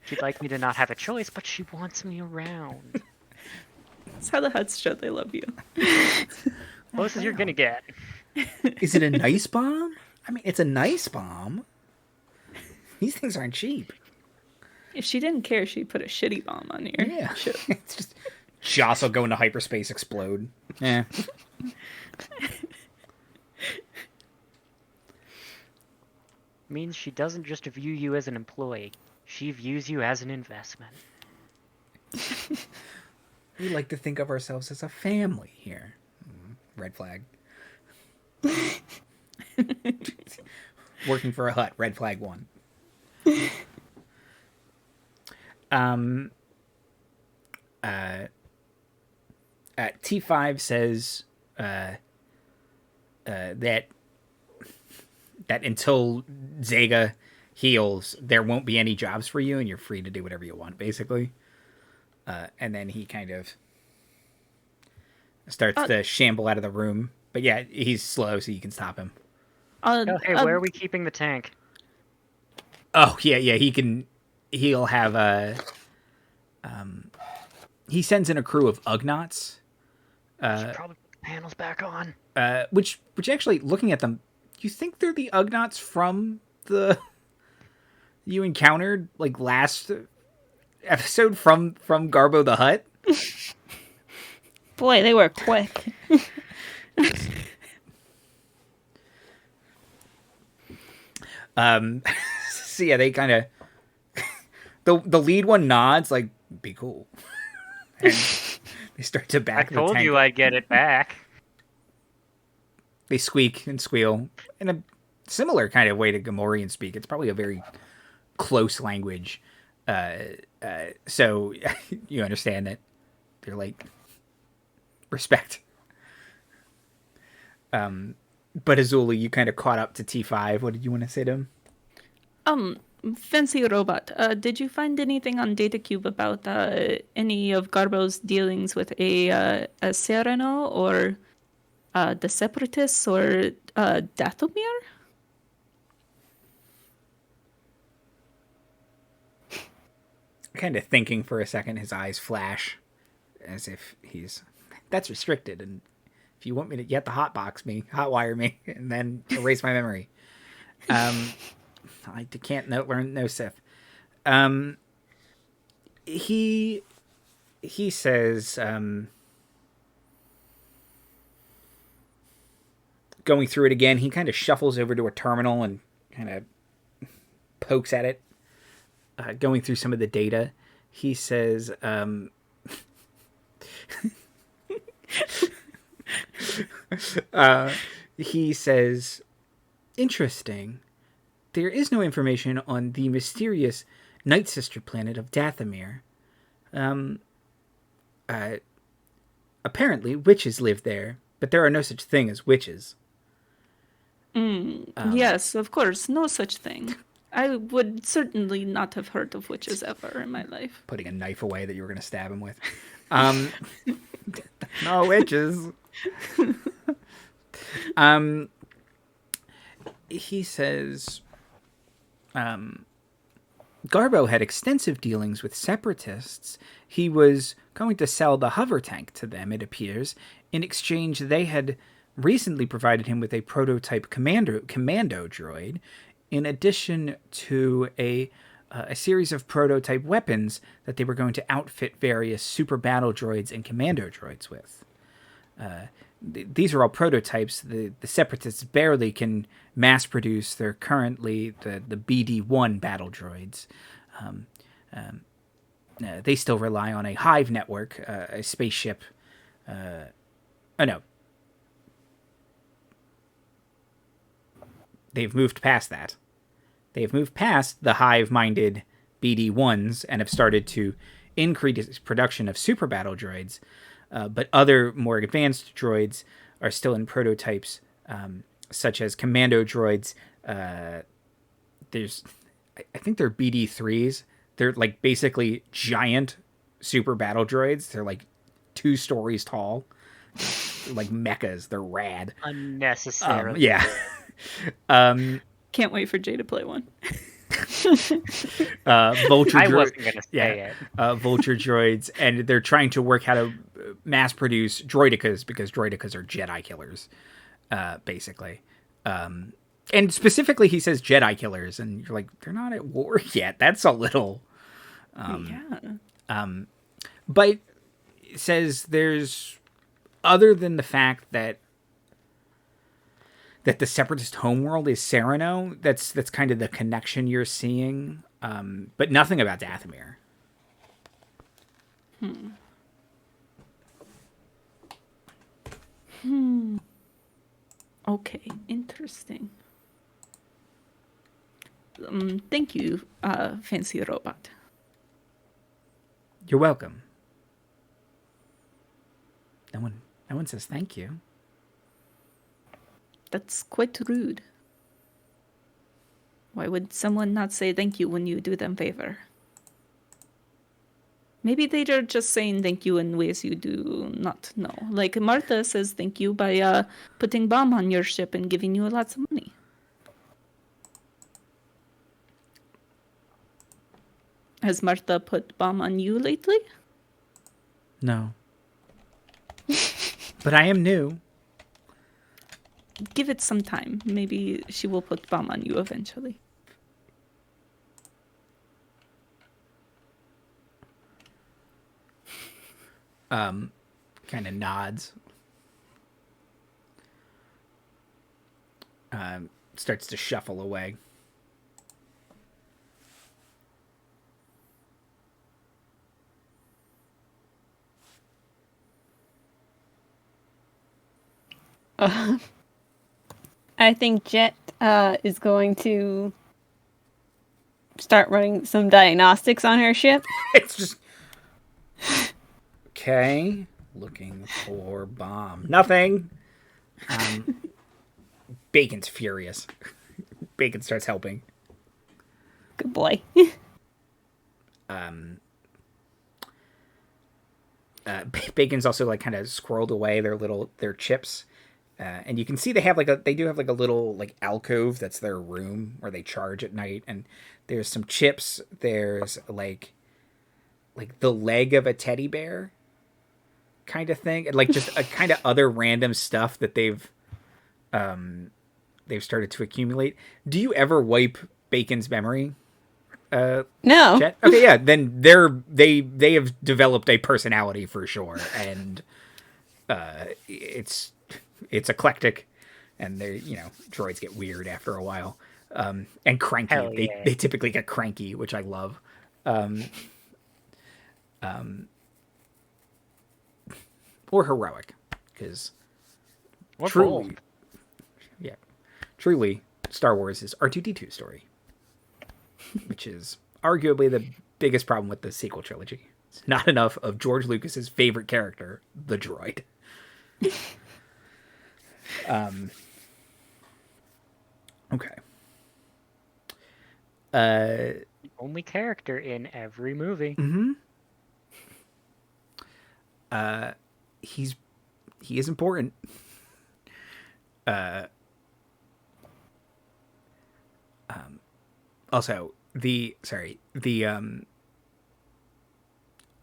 She'd like me to not have a choice, but she wants me around. That's how the Hutts show they love you. Close as you're gonna get. Is it a nice bomb? I mean, it's a nice bomb. These things aren't cheap. If she didn't care, she'd put a shitty bomb on your Yeah. ship. It's just jostle, go into hyperspace, explode. Yeah. Means she doesn't just view you as an employee. She views you as an investment. We like to think of ourselves as a family here. Red flag. Working for a Hutt. Red flag 1. T5 says that until Zoga heals, there won't be any jobs for you, and you're free to do whatever you want, basically. And then he kind of starts to shamble out of the room. But yeah, he's slow, so you can stop him. Oh, hey, where are we keeping the tank? Oh, yeah, he'll have a... he sends in a crew of Ugnaughts. Should probably put the panels back on. Which actually, looking at them, you think they're the Ugnaughts from the... you encountered, like, last episode from Garbo the Hutt. Boy, they were quick. So yeah, they kind of the lead one nods like, "Be cool," and they start to I back the told tank you up. I'd get it back. They squeak and squeal in a similar kind of way to Gamorrean speak. It's probably a very close language. So you understand that they're like respect. But Azuli, you kind of caught up to T5. What did you want to say to him? Fancy robot. Did you find anything on DataCube about any of Garbo's dealings with a Sereno or the Separatists or Dathomir? Kind of thinking for a second, his eyes flash as if that's restricted, and if you want me to, you have to hotwire me, and then erase my memory. I can't learn no Sith. He says, going through it again, he kind of shuffles over to a terminal and kind of pokes at it, going through some of the data. He says, interesting. There is no information on the mysterious Night Sister planet of Dathomir. Apparently, witches live there, but there are no such thing as witches. Yes, of course, no such thing. I would certainly not have heard of witches ever in my life. Putting a knife away that you were going to stab him with. No witches. He says, Garbo had extensive dealings with separatists. He was going to sell the hover tank to them, it appears. In exchange, they had recently provided him with a prototype commando droid, in addition to a series of prototype weapons that they were going to outfit various super battle droids and commando droids with. These are all prototypes. The Separatists barely can mass produce. They're currently the BD-1 battle droids. They still rely on a hive network, a spaceship. No. They've moved past that. They've moved past the hive-minded BD-1s and have started to increase production of super battle droids. But other more advanced droids are still in prototypes, such as commando droids. I think they're BD-3s. They're like basically giant super battle droids. They're like 2 stories tall. They're like mechas. They're rad. Unnecessary. Yeah. Can't wait for Jay to play one. Vulture I wasn't going to say it. Vulture droids, and they're trying to work how to mass produce droidicas, because droidicas are Jedi killers, basically. And specifically, he says Jedi killers, and you're like, they're not at war yet. That's a little... But it says there's... Other than the fact that the Separatist homeworld is Sereno, that's kind of the connection you're seeing, but nothing about Dathomir. Okay, interesting. Thank you, fancy robot. You're welcome. No one says thank you. That's quite rude. Why would someone not say thank you when you do them favor? Maybe they're just saying thank you in ways you do not know. Like Martha says thank you by putting bomb on your ship and giving you lots of money. Has Martha put bomb on you lately? No. But I am new. Give it some time. Maybe she will put bomb on you eventually. Kind of nods. Starts to shuffle away. I think Jet is going to start running some diagnostics on her ship. It's just okay. Looking for bomb. Nothing. Bacon's furious. Bacon starts helping. Good boy. Bacon's also like kind of squirreled away their chips, and you can see they do have like a little like alcove that's their room where they charge at night. And there's some chips. There's like the leg of a teddy bear, kind of thing, and like just a kind of other random stuff that they've started to accumulate. Do you ever wipe Bacon's memory? No. Jet? Okay, yeah. Then they have developed a personality for sure, and it's eclectic, and they droids get weird after a while, and cranky. Hell yeah. They typically get cranky, which I love. Or heroic, because truly, truly, Star Wars is R2-D2's story. Which is arguably the biggest problem with the sequel trilogy. It's not enough of George Lucas's favorite character, the droid. Okay. Only character in every movie. Mm-hmm. He is important. Also,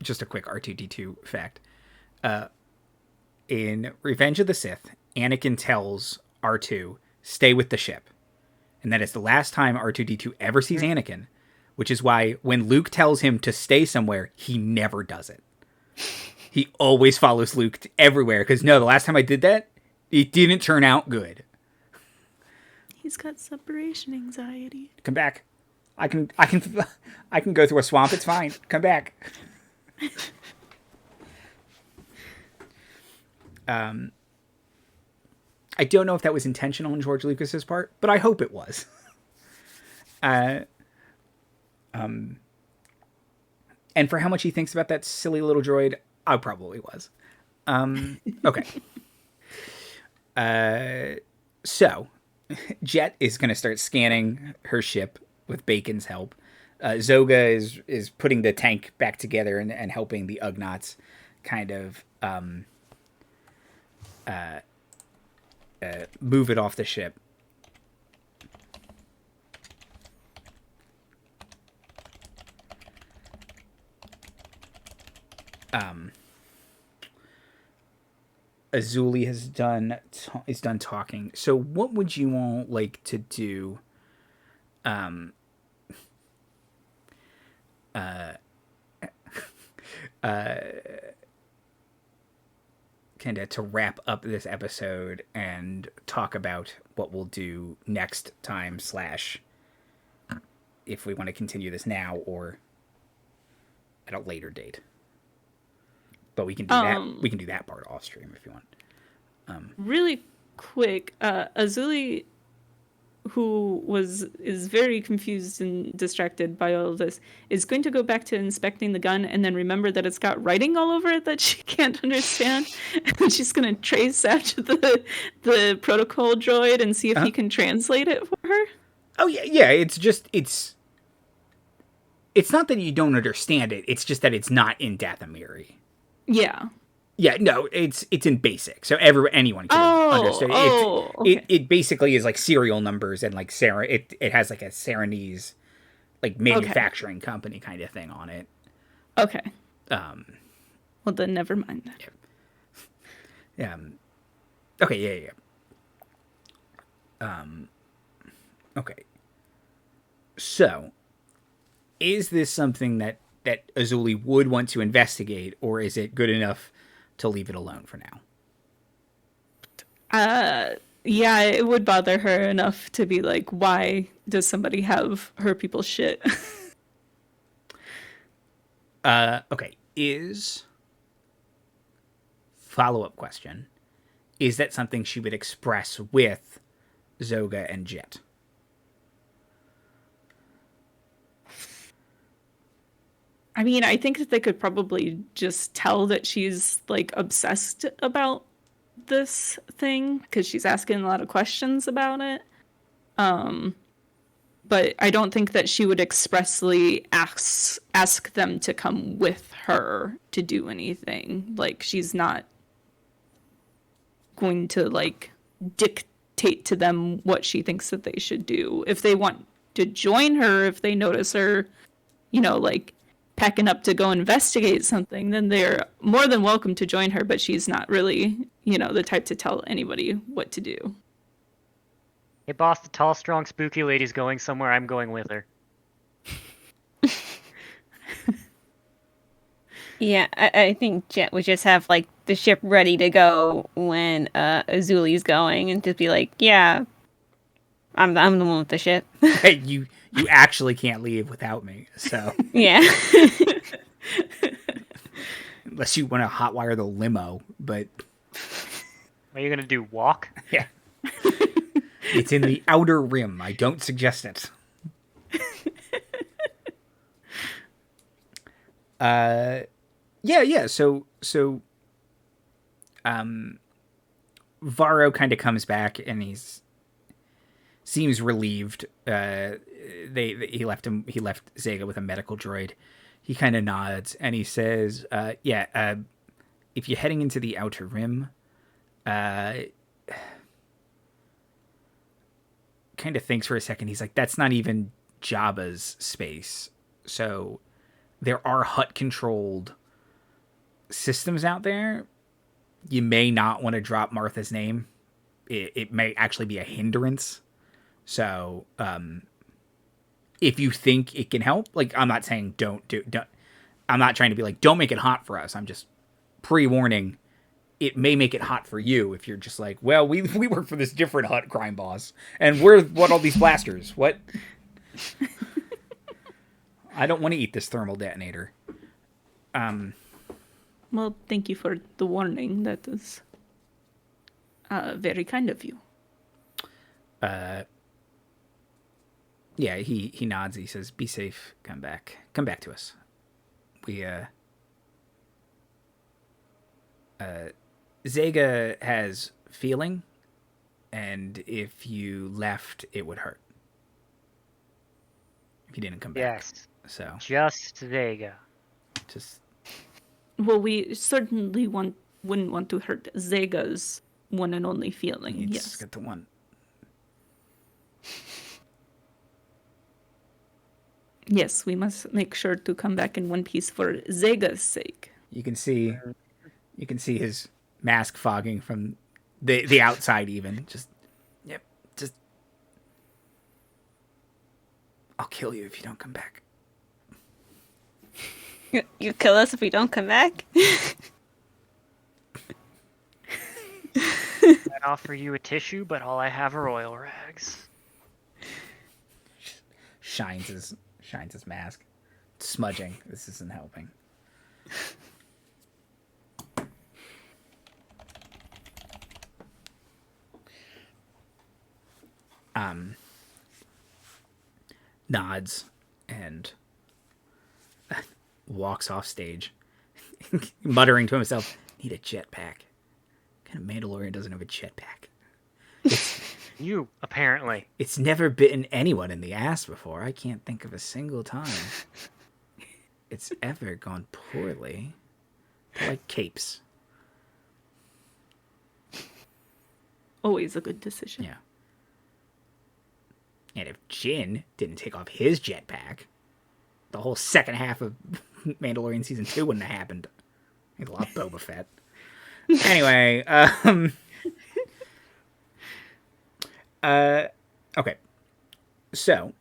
just a quick R2-D2 fact. In Revenge of the Sith, Anakin tells R2, stay with the ship. And that is the last time R2-D2 ever sees Anakin, which is why when Luke tells him to stay somewhere, he never does it. He always follows Luke everywhere, because no, the last time I did that, it didn't turn out good. He's got separation anxiety. Come back. I can go through a swamp. It's fine. Come back. I don't know if that was intentional on George Lucas's part, but I hope it was. And for how much he thinks about that silly little droid, I probably was. Okay. So Jet is going to start scanning her ship with Bacon's help. Zoga is putting the tank back together and helping the Ugnaughts kind of move it off the ship. Azuli is done talking. So what would you all like to do? Kind of to wrap up this episode and talk about what we'll do next time / if we want to continue this now or at a later date. But we can do that. We can do that part off stream if you want. Really quick, Azuli, who is very confused and distracted by all of this, is going to go back to inspecting the gun and then remember that it's got writing all over it that she can't understand. And she's going to trace after the protocol droid and see if he can translate it for her. Oh yeah. It's not that you don't understand it. It's just that it's not in Dathomiri. Yeah. Yeah, no, it's in BASIC, so anyone can understand. Okay. It basically is like serial numbers and like it has like a Saranese like manufacturing company kind of thing on it. Okay. Well then, never mind. Yeah. Okay. Yeah. Okay. So, is this something that that Azuli would want to investigate, or is it good enough to leave it alone for now? Yeah, it would bother her enough to be like, why does somebody have her people's shit? Okay, follow-up question. Is that something she would express with Zoga and Jet? I mean, I think that they could probably just tell that she's like obsessed about this thing because she's asking a lot of questions about it. But I don't think that she would expressly ask them to come with her to do anything. Like, she's not going to like dictate to them what she thinks that they should do. If they want to join her, if they notice her, like packing up to go investigate something, then they're more than welcome to join her, but she's not really, the type to tell anybody what to do. Hey, boss, the tall, strong, spooky lady's going somewhere. I'm going with her. Yeah, I think Jet would just have like the ship ready to go when Azuli's going, and just be like, "Yeah, I'm the one with the ship." Hey, you actually can't leave without me, so Yeah. unless you want to hotwire the limo, but What are you gonna do? Walk? yeah, it's in the outer rim. I don't suggest it. Yeah. So, Varro kind of comes back and seems relieved. He left Zega with a medical droid. He kind of nods and he says, if you're heading into the outer rim, kind of thinks for a second. He's like, that's not even Jabba's space. So there are Hutt-controlled systems out there. You may not want to drop Martha's name. It may actually be a hindrance. So, if you think it can help, like, I'm not saying don't. I'm not trying to be like, don't make it hot for us. I'm just pre-warning. It may make it hot for you if you're just like, well, we work for this different Hutt crime boss, and we're all these blasters. What? I don't want to eat this thermal detonator. Well, thank you for the warning. That is very kind of you. Yeah, he nods. He says, "Be safe. Come back to us." We Zega has feeling, and if you left, it would hurt. If you didn't come back. Yes. So Just Vega. just Well, we certainly wouldn't want to hurt Zega's one and only feeling. you Yes. just get the one. Yes, we must make sure to come back in one piece for Zega's sake. You can see his mask fogging from the outside. Even just I'll kill you if you don't come back. You kill us if we don't come back? I'd offer you a tissue, but all I have are oil rags. Shines his mask. Smudging. This isn't helping. Nods and walks off stage, muttering to himself, "Need a jetpack. What kind of Mandalorian doesn't have a jetpack?" You, apparently. It's never bitten anyone in the ass before. I can't think of a single time it's ever gone poorly. They're like capes. Always a good decision. Yeah. And if Jin didn't take off his jetpack, the whole second half of Mandalorian Season 2 wouldn't have happened. I love Boba Fett. Anyway, okay. So,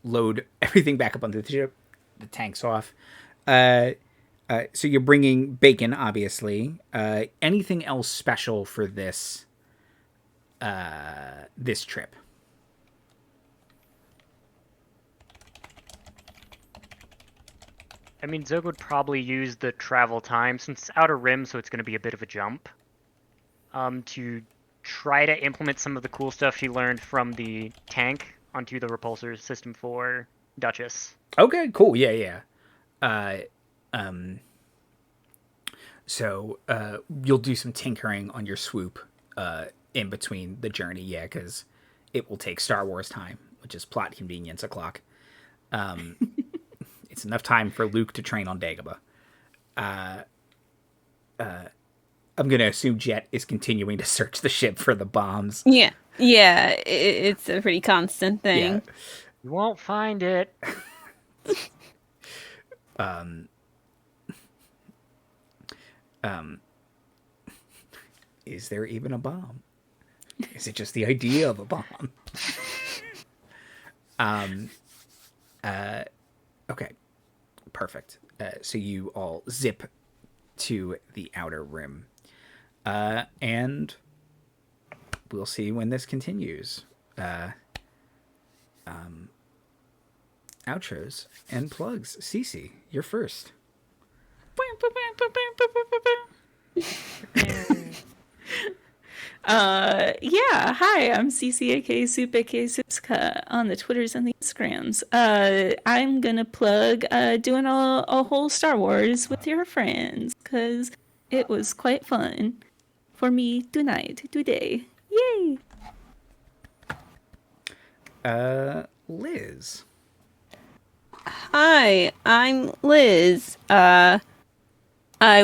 load everything back up onto the ship. the tanks off. So you're bringing bacon, obviously. Anything else special for this this trip? I mean, Zog would probably use the travel time, since it's Outer Rim, so it's going to be a bit of a jump, to try to implement some of the cool stuff she learned from the tank onto the repulsor system for Duchess. Okay, cool. Yeah. So you'll do some tinkering on your swoop in between the journey, yeah, because it will take Star Wars time, which is plot convenience o'clock. It's enough time for Luke to train on Dagobah. I'm going to assume Jet is continuing to search the ship for the bombs. Yeah, it's a pretty constant thing. Yeah. You won't find it. Is there even a bomb? Is it just the idea of a bomb? Okay, perfect. So you all zip to the Outer Rim, and we'll see when this continues. Outros and plugs. CC, you're first. Yeah, hi, I'm CC aka Soup aka Soupska on the Twitters and the Instagrams. I'm gonna plug doing a whole Star Wars with your friends, because it was quite fun for me today. Yay! Liz. Hi, I'm Liz. I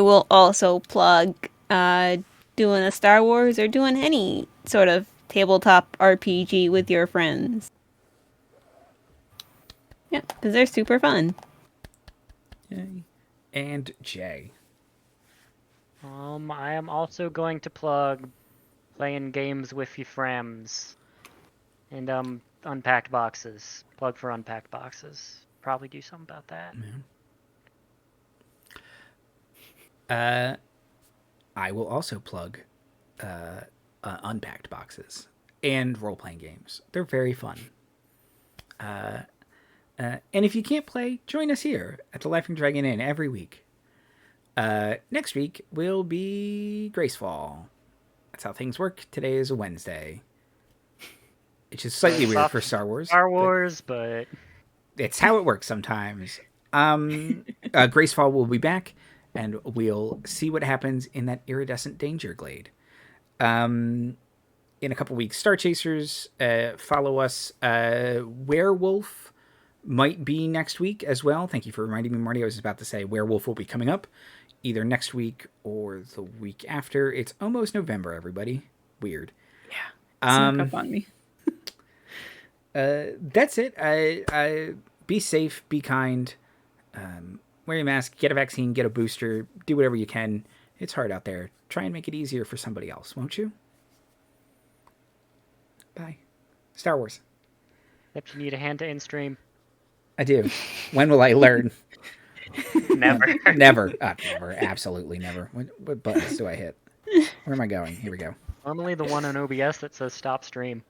will also plug doing a Star Wars or doing any sort of tabletop RPG with your friends. Yeah, because they're super fun. Yay. And Jay. I am also going to plug playing games with your friends. And unpacked boxes. Plug for unpacked boxes. Probably do something about that. I will also plug unpacked boxes and role-playing games. They're very fun. And if you can't play, join us here at the Laughing Dragon Inn every week. Next week will be Gracefall. That's how things work. Today is a Wednesday. Which is slightly weird for Star Wars. But it's how it works sometimes. Gracefall will be back, and we'll see what happens in that iridescent danger glade. In a couple weeks, Star Chasers, follow us. Werewolf might be next week as well. Thank you for reminding me, Marty. I was about to say Werewolf will be coming up either next week or the week after. It's almost November, everybody. Weird. Yeah. Snuck up on me. That's it. Be safe, be kind, wear your mask, get a vaccine, get a booster, do whatever you can. It's hard out there. Try and make it easier for somebody else, won't you? Bye. Star Wars. If you need a hand to end stream. I do. When will I learn? Never. Never. Never. Absolutely never. What buttons do I hit? Where am I going? Here we go. Normally the one on OBS that says stop stream.